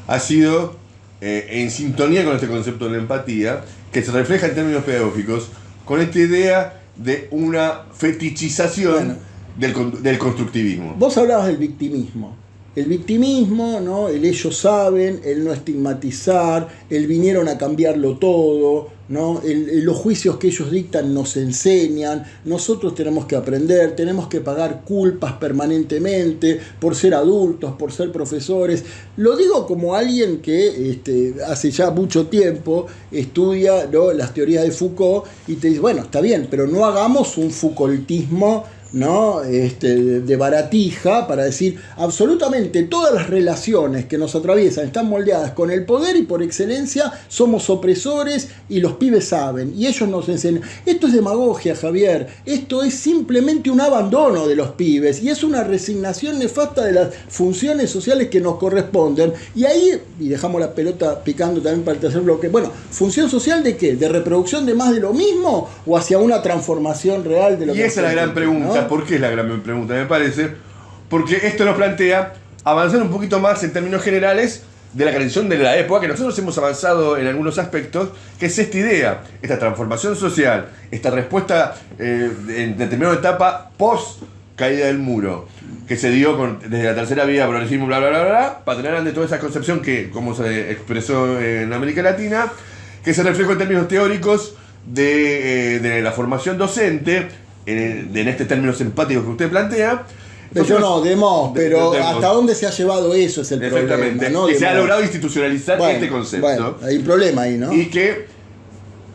ha sido en sintonía con este concepto de la empatía, que se refleja en términos pedagógicos con esta idea de una fetichización del constructivismo. Vos hablabas del victimismo. El victimismo, ¿no? El ellos saben, el no estigmatizar, el vinieron a cambiarlo todo, ¿no? Los juicios que ellos dictan nos enseñan, nosotros tenemos que aprender, tenemos que pagar culpas permanentemente por ser adultos, por ser profesores. Lo digo como alguien que hace ya mucho tiempo estudia, ¿no? Las teorías de Foucault y te dice, bueno, está bien, pero no hagamos un Foucaultismo, ¿no? De baratija para decir absolutamente todas las relaciones que nos atraviesan están moldeadas con el poder y por excelencia somos opresores y los pibes saben y ellos nos enseñan. Esto es demagogia, Javier. Esto es simplemente un abandono de los pibes y es una resignación nefasta de las funciones sociales que nos corresponden. Y ahí, y dejamos la pelota picando también para el tercer bloque, bueno, ¿función social de qué? ¿De reproducción de más de lo mismo o hacia una transformación real de lo que... Y esa es la gran pregunta, ¿no? ¿Por qué es la gran pregunta? Me parece, porque esto nos plantea avanzar un poquito más en términos generales de la condición de la época, que nosotros hemos avanzado en algunos aspectos, que es esta idea, esta transformación social, esta respuesta en determinada etapa post caída del muro, que se dio desde la tercera vía, progresismo, bla, bla, bla, bla, para tener de toda esa concepción que, como se expresó en América Latina, que se reflejó en términos teóricos de la formación docente, en este términos empáticos que usted plantea. Yo no, Demos, pero ¿hasta dónde se ha llevado eso? Es el Exactamente, problema, ¿no? Que se ha logrado institucionalizar este concepto. Bueno, hay un problema ahí, ¿no? Y que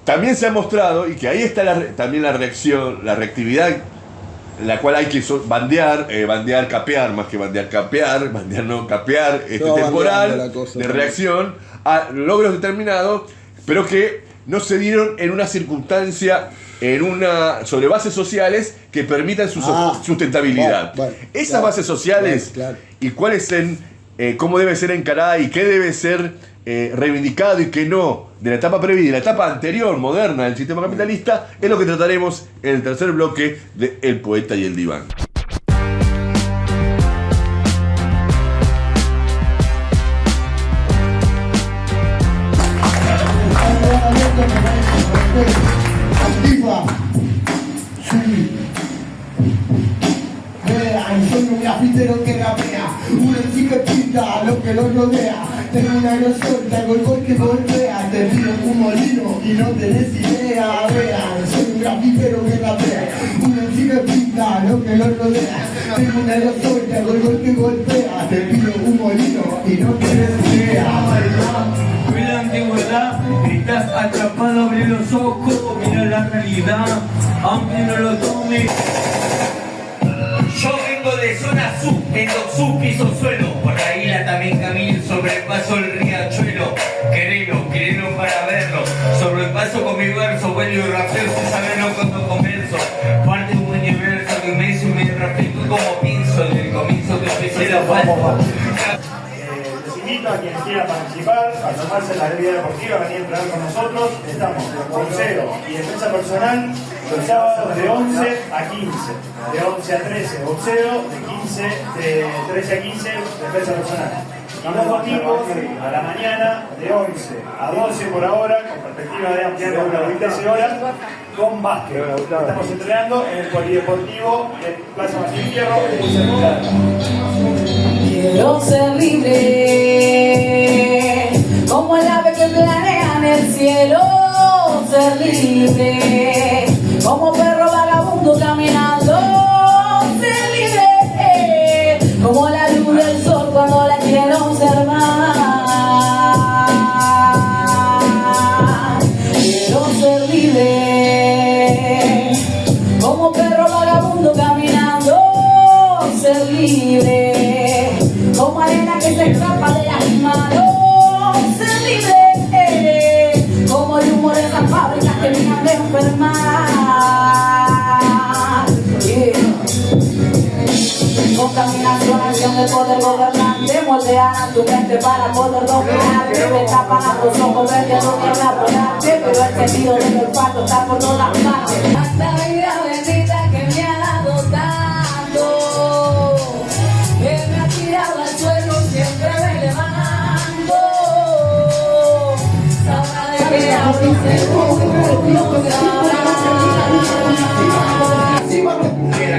también se ha mostrado, y que ahí está también la reacción, la reactividad la cual hay que bandear, capear, más que capear no capear, temporal, de reacción a logros determinados, pero que no se dieron en una circunstancia, sobre bases sociales que permitan su sustentabilidad. Esas bases sociales y cuáles cómo debe ser encarada y qué debe ser reivindicado y qué no de la etapa previa y de la etapa anterior, moderna del sistema capitalista, es lo que trataremos en el tercer bloque de El Poeta y el Diván. Soy un grafitero que rapea, un MC que pinta lo que lo rodea. Tengo un aerosol, traigo el gol que golpea. Te pido un molino y no tenés idea. Vean, soy un grafitero que rapea, un MC que pinta lo que lo rodea. Tengo un aerosol, traigo el gol que golpea. Te pido un molino y no tenés idea. En la antigüedad, estás atrapado, abre los ojos, mira la realidad, aunque no lo tomes. Yo vengo de zona sur, en los piso suelo, por ahí la también camino, sobrepaso el riachuelo, querelo para verlo, sobrepaso con mi verso, vuelo y rapeo sin saberlo cuando converso, parte de un universo de inmenso y me rapeo como pienso, en el comienzo que empecé la falta. Les invito a quien quiera participar, a tomarse la bebida deportiva, venir a entrenar con nosotros. Estamos boxeo y defensa personal los sábados de 11 a 15, de 11 a 13 boxeo, de 13 a 15 defensa personal. Y los domingos a la mañana de 11 a 12 por ahora, con perspectiva de ampliar las 13 horas, con básquet. Estamos entrenando en el polideportivo de Plaza Martín Fierro, muy cerca. Quiero ser libre, como el ave que planea en el cielo. Ser libre, como perro vagabundo caminando. Ser libre, como la luz del sol cuando la quiero observar. Quiero ser libre, como perro vagabundo caminando. Ser libre, como arena que se escapa de las manos. Ser libre, como el humo de esas fábricas que me han de enfermar. Contaminación, acción de poder gobernante, moldean tu mente para poder dominarte. Me tapan a los ojos, ver que no viene a apoyarte, pero el sentido del olfato está por todas partes. Esta vida bendita que me ha dado tanto, que me ha tirado al suelo, siempre me levanto. Sabrá de que abro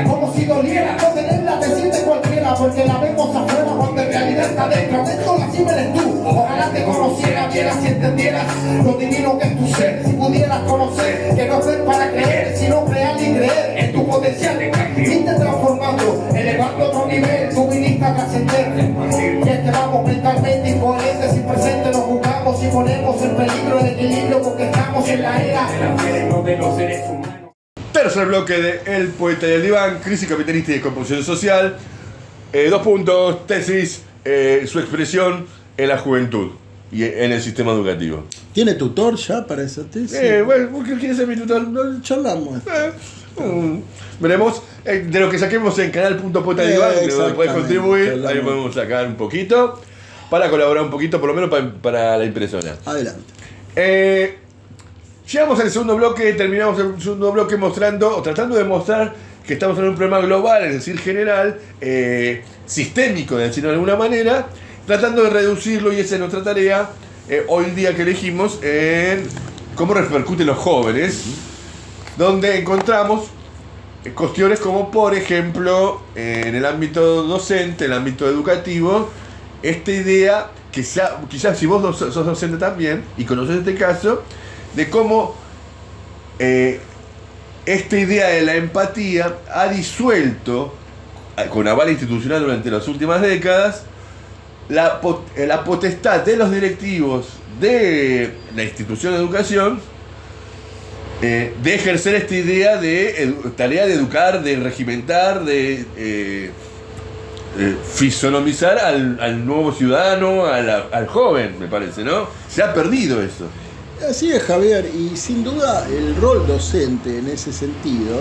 como si doliera, no tenerla te siente cualquiera, porque la vemos afuera cuando en realidad está dentro. Dentro la cima eres tú, ojalá te conociera, vieras y entendieras lo divino que es tu ser. Si pudieras conocer, que no es ver para creer, sino crear y creer en tu potencial. Irte transformando, elevando a otro nivel, tú viniste a trascender. Y es que vamos mentalmente incoherentes y presentes, nos juzgamos y ponemos en peligro el equilibrio porque estamos en la era de los seres humanos. Tercer bloque de El Poeta y el Diván, crisis capitalista y descomposición social. 2 puntos, tesis, su expresión en la juventud y en el sistema educativo. ¿Tiene tutor ya para esa tesis? Bueno, ¿por qué quieres ser mi tutor? No, charlamos. Veremos de lo que saquemos en canal.poeta y diván, donde puedes contribuir, ahí podemos sacar un poquito para colaborar un poquito, por lo menos para la impresora. Adelante. Llegamos al segundo bloque, terminamos el segundo bloque mostrando, o tratando de mostrar que estamos en un problema global, es decir, general, sistémico, de decirlo de alguna manera, tratando de reducirlo, y esa es nuestra tarea hoy día que elegimos, en cómo repercuten los jóvenes, donde encontramos cuestiones como, por ejemplo, en el ámbito docente, en el ámbito educativo, esta idea, que quizás si vos sos docente también, y conoces este caso, de cómo esta idea de la empatía ha disuelto, con aval institucional durante las últimas décadas, la potestad de los directivos de la institución de educación de ejercer esta idea de tarea de educar, de regimentar, de fisonomizar al nuevo ciudadano, al joven, me parece, ¿no? Se ha perdido eso. Así es, Javier, y sin duda el rol docente en ese sentido,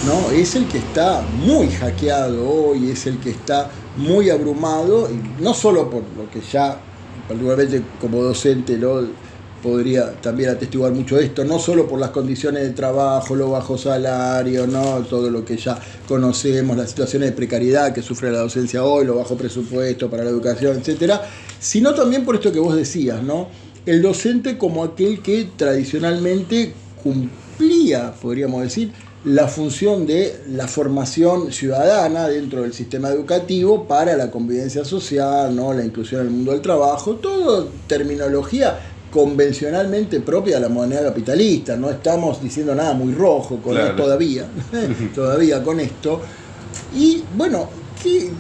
¿no? Es el que está muy hackeado hoy, es el que está muy abrumado, y no solo por lo que ya, particularmente como docente, ¿no? Podría también atestiguar mucho de esto, no solo por las condiciones de trabajo, los bajos salarios, ¿no? Todo lo que ya conocemos, las situaciones de precariedad que sufre la docencia hoy, los bajos presupuestos para la educación, etcétera, sino también por esto que vos decías, ¿no? El docente como aquel que tradicionalmente cumplía, podríamos decir, la función de la formación ciudadana dentro del sistema educativo para la convivencia social, ¿no? La inclusión en el mundo del trabajo, todo terminología convencionalmente propia de la modernidad capitalista. No estamos diciendo nada muy rojo con claro. esto todavía con esto. Y bueno, ¿qué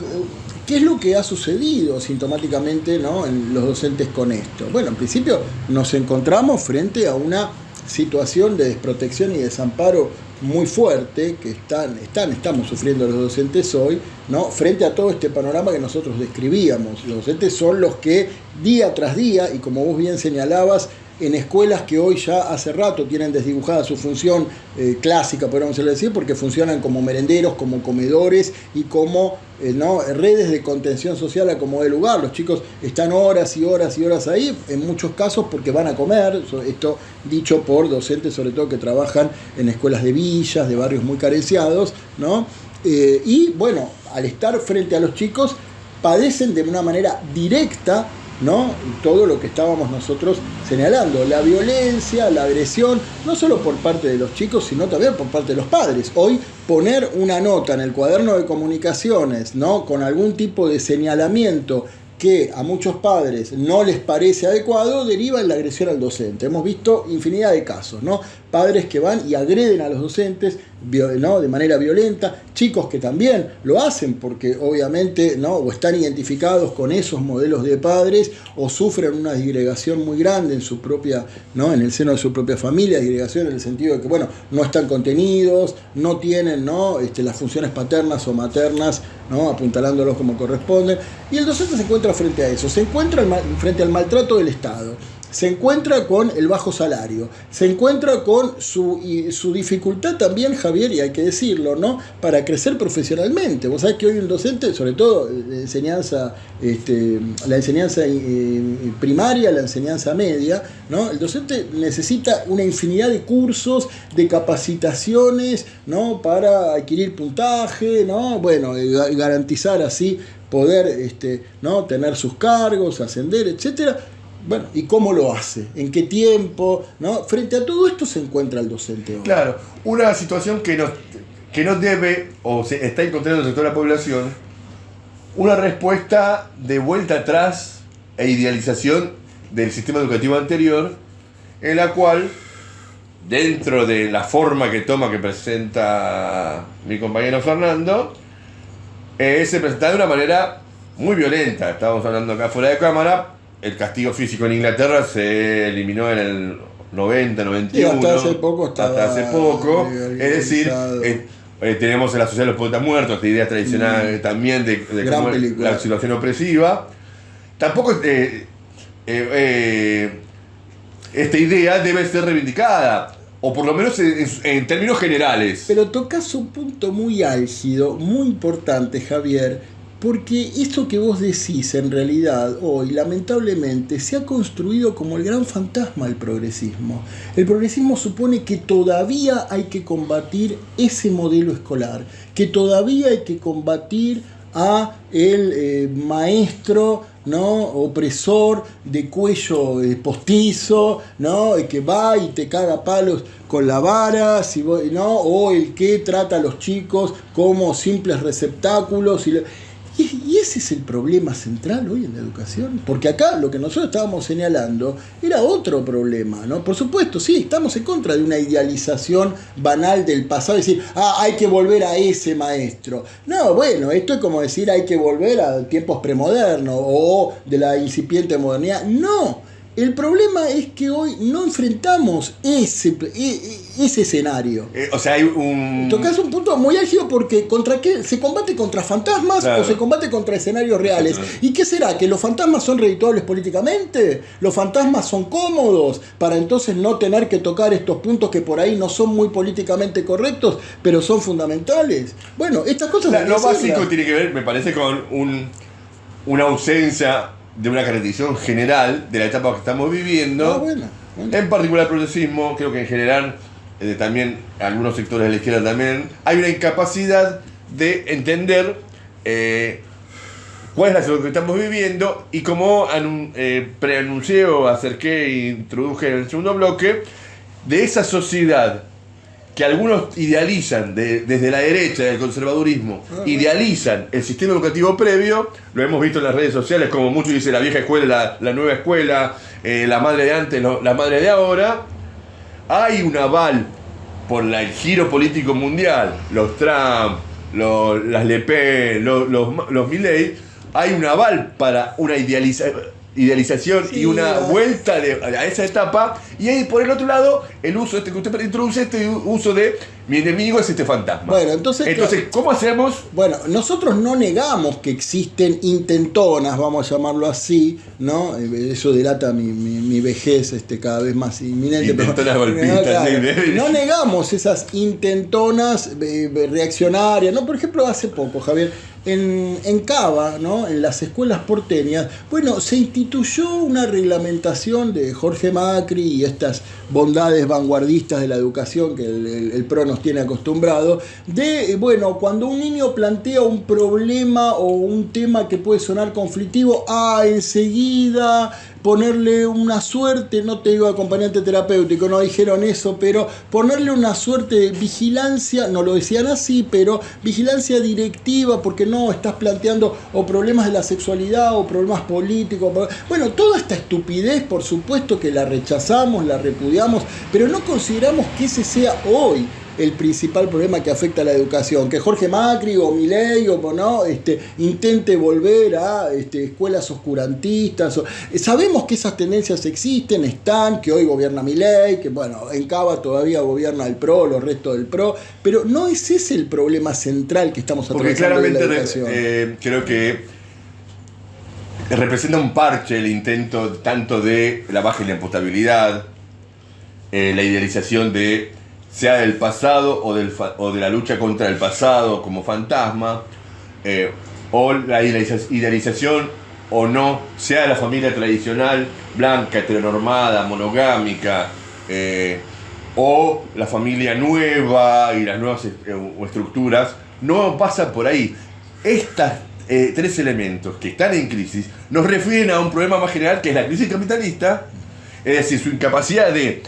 es lo que ha sucedido sintomáticamente, ¿no? En los docentes con esto? Bueno, en principio nos encontramos frente a una situación de desprotección y desamparo muy fuerte que estamos sufriendo los docentes hoy, ¿no? Frente a todo este panorama que nosotros describíamos. Los docentes son los que día tras día, y como vos bien señalabas, en escuelas que hoy ya hace rato tienen desdibujada su función clásica, podríamos decir, porque funcionan como merenderos, como comedores y como redes de contención social a como de lugar. Los chicos están horas y horas y horas ahí, en muchos casos porque van a comer, esto dicho por docentes sobre todo que trabajan en escuelas de villas, de barrios muy carenciados, ¿no? Y bueno, al estar frente a los chicos, padecen de una manera directa, ¿no? Todo lo que estábamos nosotros señalando, la violencia, la agresión, no solo por parte de los chicos, sino también por parte de los padres. Hoy poner una nota en el cuaderno de comunicaciones, ¿no? Con algún tipo de señalamiento que a muchos padres no les parece adecuado, deriva en la agresión al docente. Hemos visto infinidad de casos, ¿no? Padres que van y agreden a los docentes, ¿no? De manera violenta, chicos que también lo hacen porque obviamente, ¿no? O están identificados con esos modelos de padres o sufren una disgregación muy grande en su propia, ¿no? En el seno de su propia familia, disgregación en el sentido de que, bueno, no están contenidos, no tienen, ¿no? Las funciones paternas o maternas, ¿no? Apuntalándolos como corresponde. Y el docente se encuentra frente a eso, se encuentra frente al maltrato del Estado, se encuentra con el bajo salario, se encuentra con su dificultad también, Javier, y hay que decirlo, ¿no? Para crecer profesionalmente. Vos sabés que hoy un docente, sobre todo la enseñanza primaria, la enseñanza media, ¿no? El docente necesita una infinidad de cursos, de capacitaciones, ¿no? Para adquirir puntaje, ¿no? Bueno, garantizar así poder, ¿no? Tener sus cargos, ascender, etcétera. Bueno, ¿y cómo lo hace? ¿En qué tiempo? ¿No? Frente a todo esto se encuentra el docente hoy. Claro, una situación que no debe, o se está encontrando en el sector de la población, una respuesta de vuelta atrás e idealización del sistema educativo anterior, en la cual, dentro de la forma que presenta mi compañero Fernando, se presenta de una manera muy violenta. Estábamos hablando acá fuera de cámara. El castigo físico en Inglaterra se eliminó en el 90, 91. Y hasta hace poco. Es decir, tenemos en la Sociedad de los Poetas Muertos, esta idea tradicional también de cómo la situación opresiva. Tampoco esta idea debe ser reivindicada, o por lo menos en términos generales. Pero tocas un punto muy álgido, muy importante, Javier. Porque esto que vos decís en realidad hoy lamentablemente se ha construido como el gran fantasma del progresismo. El progresismo supone que todavía hay que combatir ese modelo escolar, que todavía hay que combatir a el maestro, ¿no? Opresor de cuello postizo, ¿no? Que va y te caga palos con la vara, ¿no? O el que trata a los chicos como simples receptáculos. Y ese es el problema central hoy en la educación, porque acá lo que nosotros estábamos señalando era otro problema, ¿no? Por supuesto, sí, estamos en contra de una idealización banal del pasado, decir, hay que volver a ese maestro. No, bueno, esto es como decir hay que volver a tiempos premodernos o de la incipiente modernidad. No, El problema es que hoy no enfrentamos ese escenario. O sea, hay un... Tocás un punto muy álgido porque ¿contra qué? ¿Se combate contra fantasmas Claro. o se combate contra escenarios reales? ¿Y qué será? ¿Que los fantasmas son redituables políticamente? ¿Los fantasmas son cómodos para entonces no tener que tocar estos puntos que por ahí no son muy políticamente correctos, pero son fundamentales? Bueno, estas cosas... Lo básico tiene que ver, me parece, con una ausencia de una caracterización general de la etapa que estamos viviendo. En particular el progresismo, creo que en general, también algunos sectores de la izquierda también, hay una incapacidad de entender cuál es la situación que estamos viviendo y como preanuncié o acerqué e introduje en el segundo bloque, de esa sociedad que algunos idealizan desde la derecha del conservadurismo, idealizan el sistema educativo previo, lo hemos visto en las redes sociales, como muchos dicen la vieja escuela, la nueva escuela, la madre de antes, la madre de ahora. Hay un aval por el giro político mundial, los Trump, las Le Pen, los Milley, hay un aval para una idealización y una vuelta a esa etapa, y ahí por el otro lado el uso que usted introduce, uso de mi enemigo es este fantasma. Bueno, entonces ¿cómo hacemos? Bueno, nosotros no negamos que existen intentonas, vamos a llamarlo así, ¿no? Eso delata mi vejez cada vez más inminente. Intentonas golpistas. No negamos esas intentonas reaccionarias, ¿no? Por ejemplo, hace poco, Javier, en Cava, ¿no? En las escuelas porteñas, bueno, se instituyó una reglamentación de Jorge Macri y estas bondades vanguardistas de la educación que el PRO nos tiene acostumbrado, de, bueno, cuando un niño plantea un problema o un tema que puede sonar conflictivo, enseguida ponerle una suerte, no te digo acompañante terapéutico, no dijeron eso, pero ponerle una suerte de vigilancia, no lo decían así, pero vigilancia directiva, porque no estás planteando o problemas de la sexualidad o problemas políticos. Bueno, toda esta estupidez, por supuesto que la rechazamos, la repudiamos, pero no consideramos que ese sea hoy el principal problema que afecta a la educación, que Jorge Macri o Milei intente volver a escuelas oscurantistas. Sabemos que esas tendencias existen, están, que hoy gobierna Milei, que bueno, en Cava todavía gobierna el PRO, los restos del PRO, pero no es ese el problema central que estamos atravesando en la educación. Creo que representa un parche el intento tanto de la baja imputabilidad, la idealización sea del pasado o de la lucha contra el pasado como fantasma, o la idealización o no, sea de la familia tradicional, blanca, heteronormada, monogámica, o la familia nueva y las nuevas estructuras, no pasa por ahí. Estas tres elementos que están en crisis nos refieren a un problema más general, que es la crisis capitalista, es decir, su incapacidad de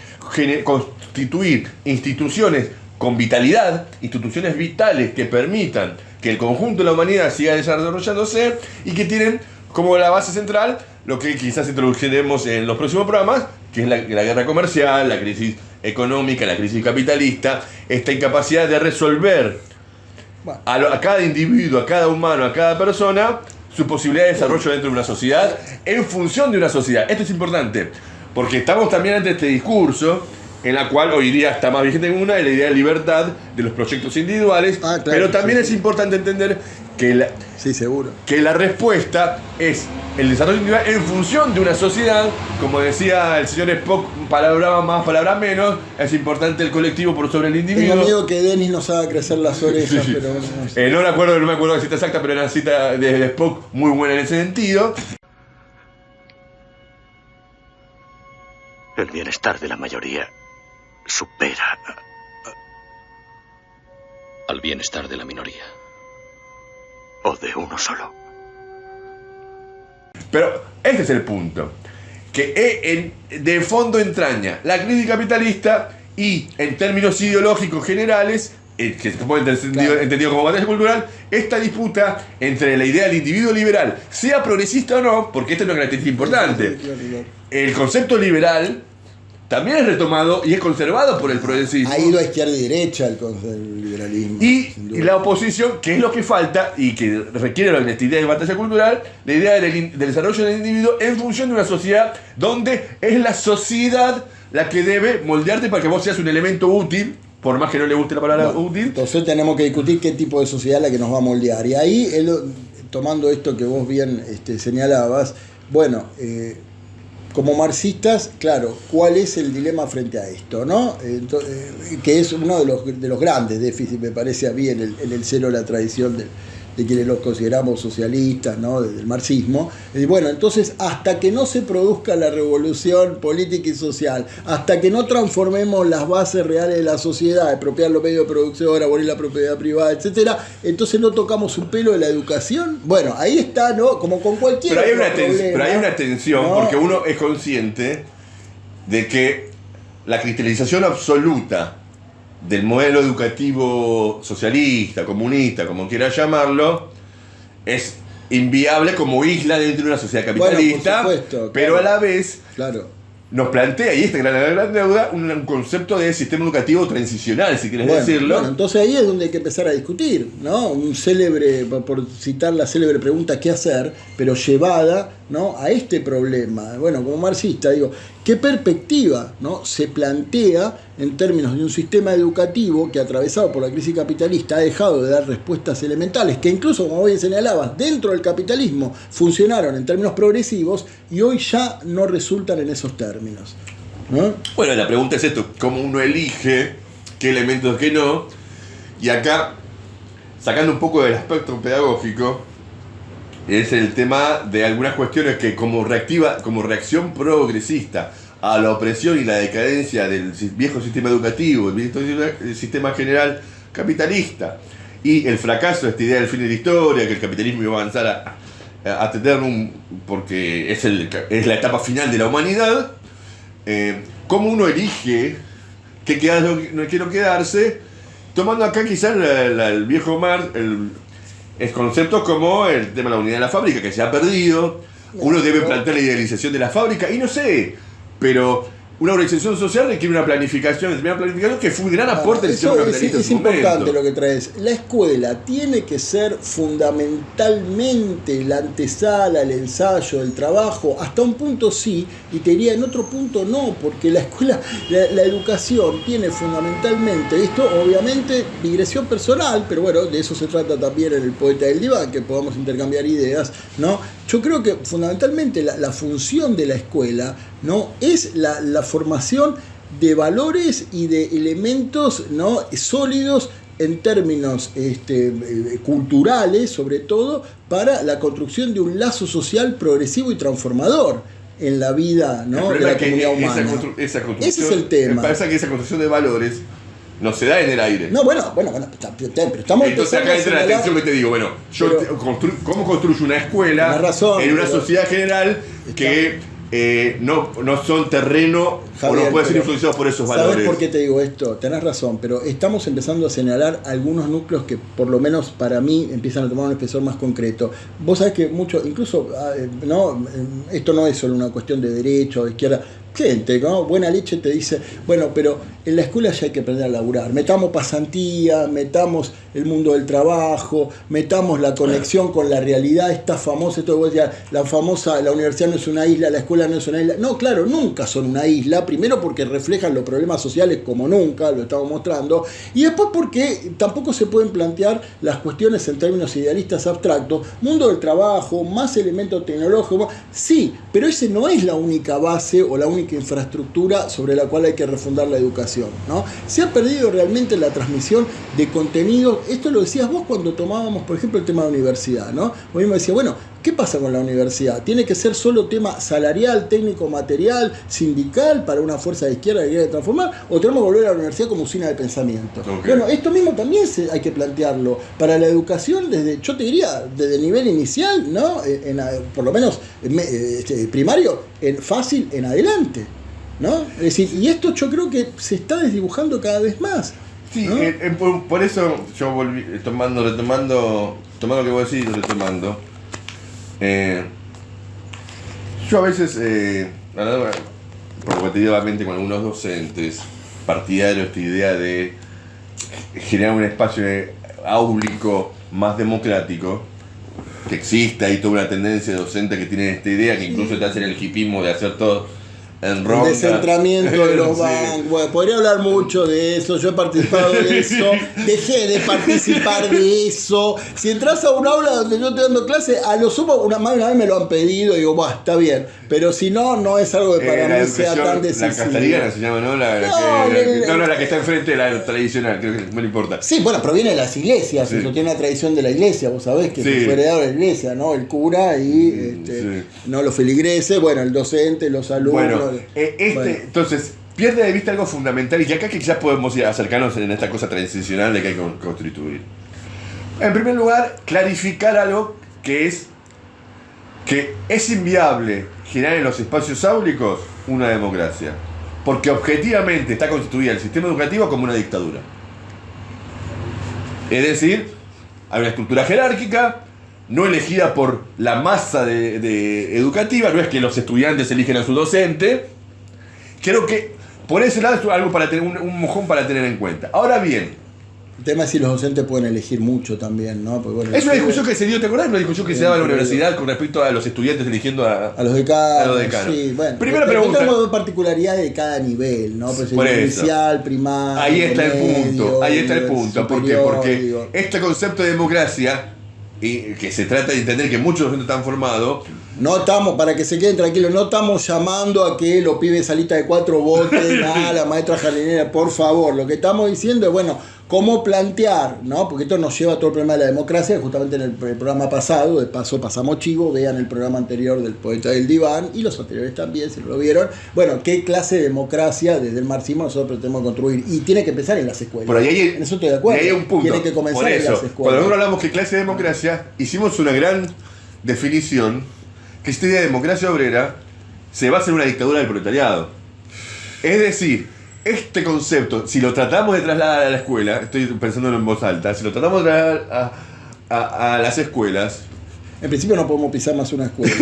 constituir instituciones con vitalidad, instituciones vitales que permitan que el conjunto de la humanidad siga desarrollándose y que tienen como la base central lo que quizás introduciremos en los próximos programas, que es la guerra comercial, la crisis económica, la crisis capitalista, esta incapacidad de resolver a cada individuo, a cada humano, a cada persona, su posibilidad de desarrollo dentro de una sociedad, en función de una sociedad. Esto es importante, porque estamos también ante este discurso en la cual hoy día está más vigente que una, la idea de libertad de los proyectos individuales, claro, pero también es importante entender que la respuesta es el desarrollo individual en función de una sociedad. Como decía el señor Spock, palabra más, palabra menos, es importante el colectivo por sobre el individuo. Tengo miedo que Dennis nos haga crecer las orejas, pero no me acuerdo la cita exacta, pero era una cita de Spock muy buena en ese sentido. El bienestar de la mayoría supera al bienestar de la minoría. O de uno solo. Pero este es el punto, que de fondo entraña la crisis capitalista y, en términos ideológicos generales, que se puede entendido como batalla cultural, esta disputa entre la idea del individuo liberal, sea progresista o no, porque esta es una característica importante. El concepto liberal también es retomado y es conservado por el progresismo. Ha ido a izquierda y derecha el liberalismo. Y la oposición, que es lo que falta y que requiere la honestidad y batalla cultural, la idea del desarrollo del individuo en función de una sociedad donde es la sociedad la que debe moldearte para que vos seas un elemento útil, por más que no le guste la palabra útil. Entonces tenemos que discutir qué tipo de sociedad es la que nos va a moldear. Y ahí, tomando esto que vos bien señalabas, bueno, como marxistas, claro, ¿cuál es el dilema frente a esto, no? Que es uno de los grandes déficits, me parece a mí, en el seno de la tradición de quienes los consideramos socialistas, ¿no? Del marxismo. Bueno, entonces, hasta que no se produzca la revolución política y social, hasta que no transformemos las bases reales de la sociedad, expropiar los medios de producción, abolir la propiedad privada, etcétera, entonces no tocamos un pelo de la educación. Bueno, ahí está, ¿no? Como con cualquier pero problema, hay una tensión, ¿no? porque uno es consciente de que la cristalización absoluta del modelo educativo socialista, comunista, como quiera llamarlo, es inviable como isla dentro de una sociedad capitalista, bueno, por supuesto, pero claro, a la vez nos plantea, y esta es la gran deuda, un concepto de sistema educativo transicional, si quieres decirlo. Bueno, entonces ahí es donde hay que empezar a discutir, ¿no? Un célebre, por citar la célebre pregunta ¿qué hacer?, pero llevada, ¿no?, a este problema. Bueno, como marxista digo, ¿qué perspectiva, ¿no?, se plantea en términos de un sistema educativo que, atravesado por la crisis capitalista, ha dejado de dar respuestas elementales que incluso, como bien señalabas, dentro del capitalismo funcionaron en términos progresivos y hoy ya no resultan en esos términos, ¿no? Bueno, la pregunta es esto, ¿cómo uno elige qué elementos, qué no? Y acá, sacando un poco del aspecto pedagógico, es el tema de algunas cuestiones que como reacción progresista a la opresión y la decadencia del viejo sistema educativo, el sistema general capitalista, y el fracaso de esta idea del fin de la historia, que el capitalismo iba a avanzar a tener porque es la etapa final de la humanidad, cómo uno elige qué quiero quedarse, tomando acá quizás el viejo Marx, es conceptos como el tema de la unidad de la fábrica, que se ha perdido. Uno debe plantear la idealización de la fábrica, y no sé, pero una organización social requiere una planificación que fue un gran aporte del sistema capitalista. Es importante lo que traes. La escuela tiene que ser fundamentalmente la antesala, el ensayo, el trabajo, hasta un punto sí, y te diría en otro punto no, porque la escuela, la educación tiene fundamentalmente, esto obviamente digresión personal, pero bueno, de eso se trata también en el Poeta del Diván, que podamos intercambiar ideas, ¿no? Yo creo que fundamentalmente la función de la escuela, ¿no?, es la formación de valores y de elementos, ¿no?, sólidos en términos culturales, sobre todo, para la construcción de un lazo social progresivo y transformador en la vida, ¿no?, de la comunidad humana. Ese es el tema. Me parece que esa construcción de valores no se da en el aire. No, bueno, pero estamos... Entonces acá entra la atención que te digo, bueno, ¿cómo construyo una escuela en una sociedad general que no son terreno, Javier, o no puede ser influenciados por esos valores? ¿Sabes por qué te digo esto? Tenés razón, pero estamos empezando a señalar algunos núcleos que por lo menos para mí empiezan a tomar un espesor más concreto. Vos sabés que incluso no, esto no es solo una cuestión de derecha o de izquierda. Gente, ¿no?, buena leche te dice, bueno, pero en la escuela ya hay que aprender a laburar. Metamos pasantía, metamos el mundo del trabajo, metamos la conexión con la realidad, esta famosa, esto que vos decías, la universidad no es una isla, la escuela no es una isla. No, claro, nunca son una isla, primero porque reflejan los problemas sociales como nunca, lo estamos mostrando, y después porque tampoco se pueden plantear las cuestiones en términos idealistas abstractos, mundo del trabajo, más elementos tecnológicos, sí, pero ese no es la única base o la única infraestructura sobre la cual hay que refundar la educación, ¿no? Se ha perdido realmente la transmisión de contenidos. Esto lo decías vos cuando tomábamos, por ejemplo, el tema de universidad, ¿no? Vos mismo decías, bueno, ¿qué pasa con la universidad? ¿Tiene que ser solo tema salarial, técnico, material, sindical para una fuerza de izquierda que quiere transformar? ¿O tenemos que volver a la universidad como usina de pensamiento? Okay. Bueno, esto mismo también hay que plantearlo para la educación yo te diría, desde el nivel inicial, ¿no? Por lo menos primario, fácil en adelante, ¿no? Es decir, y esto yo creo que se está desdibujando cada vez más. Sí, ¿no? Por eso yo volví, retomando lo que vos decís, retomando. Yo a veces, provocativamente con algunos docentes partidarios de esta idea de generar un espacio áulico más democrático, que existe ahí toda una tendencia docente que tiene esta idea, que incluso te hacen el hipismo de hacer todo en ronda. El descentramiento de los bancos. Bueno, podría hablar mucho de eso. Yo he participado de eso. Dejé de participar de eso. Si entras a un aula donde yo estoy dando clase, a lo sumo, una vez me lo han pedido y digo, está bien. Pero si no, no es algo que para mí sea tan decisivo. La castellana se llama, ¿no? La que está enfrente de la tradicional, creo que no le importa. Sí, bueno, proviene de las iglesias, eso tiene una tradición de la iglesia, vos sabés que fue heredado de la iglesia, ¿no? El cura y no los feligreses, bueno, el docente, los alumnos. Entonces, pierde de vista algo fundamental y que acá quizás podemos ir a acercarnos en esta cosa transicional de que hay que constituir. En primer lugar, clarificar algo que es inviable generar en los espacios áulicos una democracia, porque objetivamente está constituida el sistema educativo como una dictadura. Es decir, hay una estructura jerárquica no elegida por la masa de educativa, no es que los estudiantes eligen a su docente. Creo que por ese lado es algo para tener un mojón para tener en cuenta. Ahora bien, el tema es si los docentes pueden elegir mucho también, ¿no? Porque, bueno, es una discusión que se dio, ¿te acordás? Una discusión que se daba en la universidad con respecto a los estudiantes eligiendo a los decanos. Sí, bueno. Primera pregunta. Tenemos particularidades de cada nivel, ¿no? Pues por inicial, primario. Ahí está el punto. Porque este concepto de democracia, y que se trata de entender que muchos docentes están formados. No estamos, para que se queden tranquilos, no estamos llamando a que los pibes a lista de 4 voten a la maestra jardinera, por favor. Lo que estamos diciendo es, bueno, cómo plantear, ¿no? Porque esto nos lleva a todo el problema de la democracia, justamente en el programa pasado, de paso pasamos chivo, vean el programa anterior del Poeta del Diván, y los anteriores también, si no lo vieron. Bueno, ¿qué clase de democracia desde el marxismo nosotros pretendemos construir? Y tiene que empezar en las escuelas. Por ahí en eso estoy de acuerdo. Ahí hay un punto. Tiene que comenzar por eso, en las escuelas. Cuando nosotros hablamos que clase de democracia, hicimos una gran definición, que esta idea de democracia obrera se basa en una dictadura del proletariado. Es decir, este concepto, si lo tratamos de trasladar a la escuela, estoy pensándolo en voz alta, si lo tratamos de trasladar a las escuelas, en principio no podemos pisar más una escuela.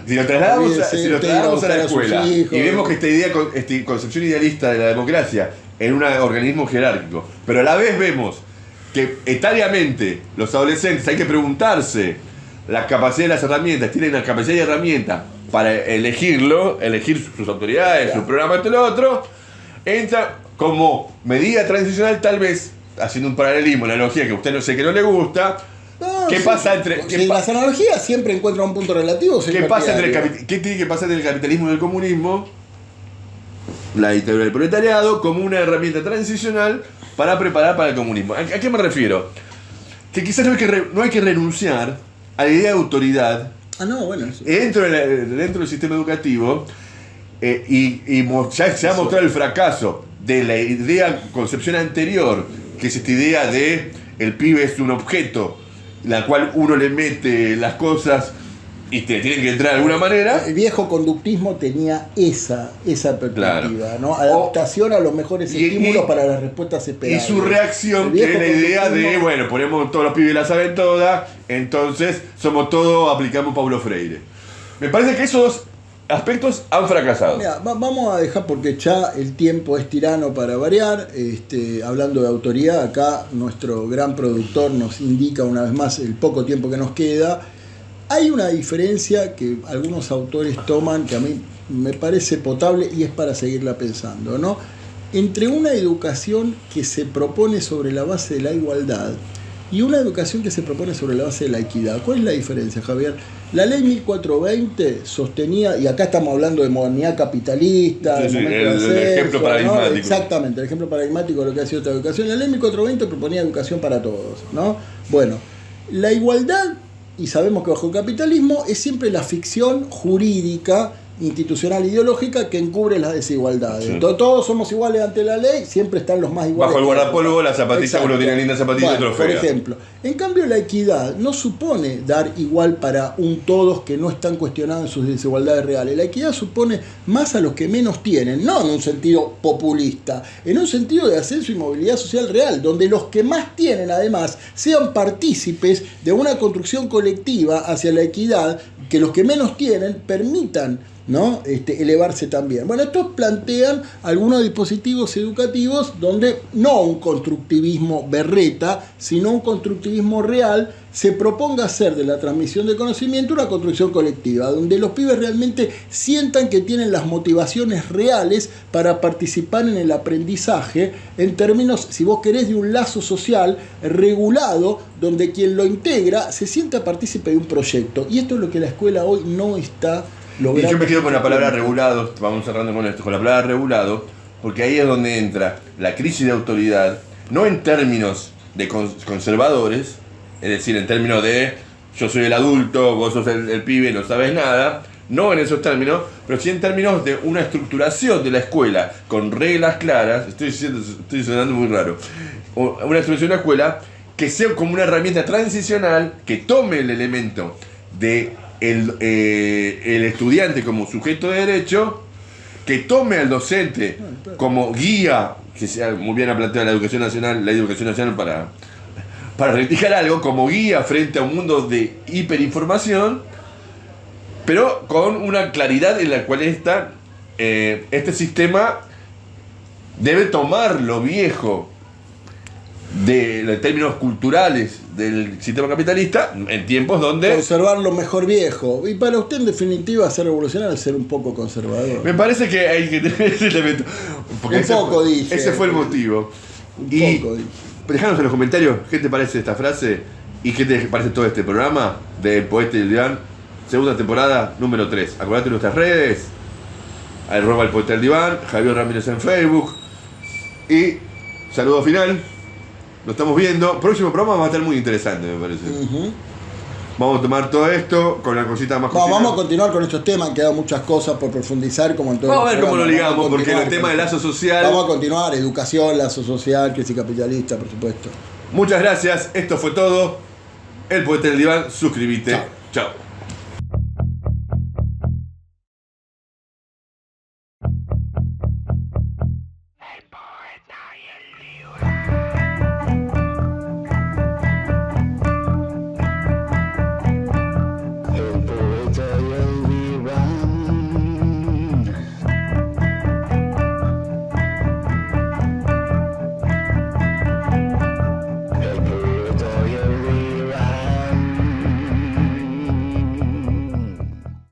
si lo trasladamos a la escuela y vemos que esta idea, esta concepción idealista de la democracia en un organismo jerárquico, pero a la vez vemos que etariamente los adolescentes hay que preguntarse la capacidad de las herramientas, tienen la capacidad de herramientas para elegir sus autoridades, su programa, esto y lo otro, entra como medida transicional, tal vez, haciendo un paralelismo, una analogía que a usted no sé que no le gusta. ¿Qué pasa entre...? Las analogías siempre encuentran un punto relativo. ¿Qué tiene que pasar entre el capitalismo y el comunismo? La dictadura del proletariado como una herramienta transicional para preparar para el comunismo. ¿A qué me refiero? Que quizás no hay que renunciar a la idea de autoridad dentro del sistema educativo, ya se ha mostrado el fracaso de la concepción anterior, que es esta idea de el pibe es un objeto, la cual uno le mete las cosas y te tienen que entrar de alguna manera. El viejo conductismo tenía esa perspectiva, claro, ¿no? Adaptación a los mejores estímulos para las respuestas esperadas. Y su reacción, que es la idea de, bueno, ponemos todos los pibes la saben todas, entonces somos todos, aplicamos Paulo Freire. Me parece que esos dos aspectos han fracasado. Mira, vamos a dejar, porque ya el tiempo es tirano para variar. Hablando de autoridad, acá nuestro gran productor nos indica una vez más el poco tiempo que nos queda. Hay una diferencia que algunos autores toman que a mí me parece potable y es para seguirla pensando, ¿no? Entre una educación que se propone sobre la base de la igualdad y una educación que se propone sobre la base de la equidad. ¿Cuál es la diferencia, Javier? La ley 1420 sostenía, y acá estamos hablando de modernidad capitalista, el ejemplo paradigmático. ¿no? Exactamente, el ejemplo paradigmático de lo que ha sido esta educación. La ley 1420 proponía educación para todos, ¿no? Bueno, la igualdad, y sabemos que bajo el capitalismo, es siempre la ficción jurídica, institucional, ideológica, que encubre las desigualdades. Sí. Todos somos iguales ante la ley, siempre están los más iguales. Bajo el guardapolvo, la zapatilla, uno tiene linda zapatilla y otro fea. Por ejemplo, en cambio la equidad no supone dar igual para un todos que no están cuestionados en sus desigualdades reales. La equidad supone más a los que menos tienen, no en un sentido populista, en un sentido de ascenso y movilidad social real, donde los que más tienen además sean partícipes de una construcción colectiva hacia la equidad, que los que menos tienen permitan ¿no? Elevarse también. Bueno, estos plantean algunos dispositivos educativos donde no un constructivismo berreta, sino un constructivismo real, se proponga hacer de la transmisión de conocimiento una construcción colectiva, donde los pibes realmente sientan que tienen las motivaciones reales para participar en el aprendizaje, en términos, si vos querés, de un lazo social regulado, donde quien lo integra se sienta partícipe de un proyecto. Y esto es lo que la escuela hoy no está logrando. Y yo me quedo con la palabra regulado, vamos cerrando con esto, con la palabra regulado, porque ahí es donde entra la crisis de autoridad, no en términos de conservadores, es decir, en términos de yo soy el adulto, vos sos el pibe, no sabes nada, no en esos términos, pero sí en términos de una estructuración de la escuela con reglas claras, estoy sonando muy raro, una estructuración de la escuela que sea como una herramienta transicional que tome el elemento de el estudiante como sujeto de derecho, que tome al docente como guía, que sea muy bien planteada la educación nacional para rectificar algo, como guía frente a un mundo de hiperinformación, pero con una claridad en la cual este sistema debe tomar lo viejo de términos culturales del sistema capitalista en tiempos donde conservar lo mejor viejo. Y para usted, en definitiva, ser revolucionario es ser un poco conservador. Me parece que hay que tener ese elemento, porque ese fue el motivo. Dejanos en los comentarios qué te parece esta frase y qué te parece todo este programa del Poeta y el Diván, segunda temporada, número 3. Acordate de nuestras redes, @ el Poeta del Diván, Javier Ramírez en Facebook. Y saludo final. Lo estamos viendo. Próximo programa va a estar muy interesante, me parece. Vamos a tomar todo esto con la cosita más cosita. Vamos a continuar con estos temas. Han quedado muchas cosas por profundizar, como en todo. Vamos a ver cómo lo ligamos, porque el tema del lazo social. Vamos a continuar. Educación, lazo social, crisis capitalista, por supuesto. Muchas gracias. Esto fue todo. El Poeta del Diván. Suscríbete. Chao.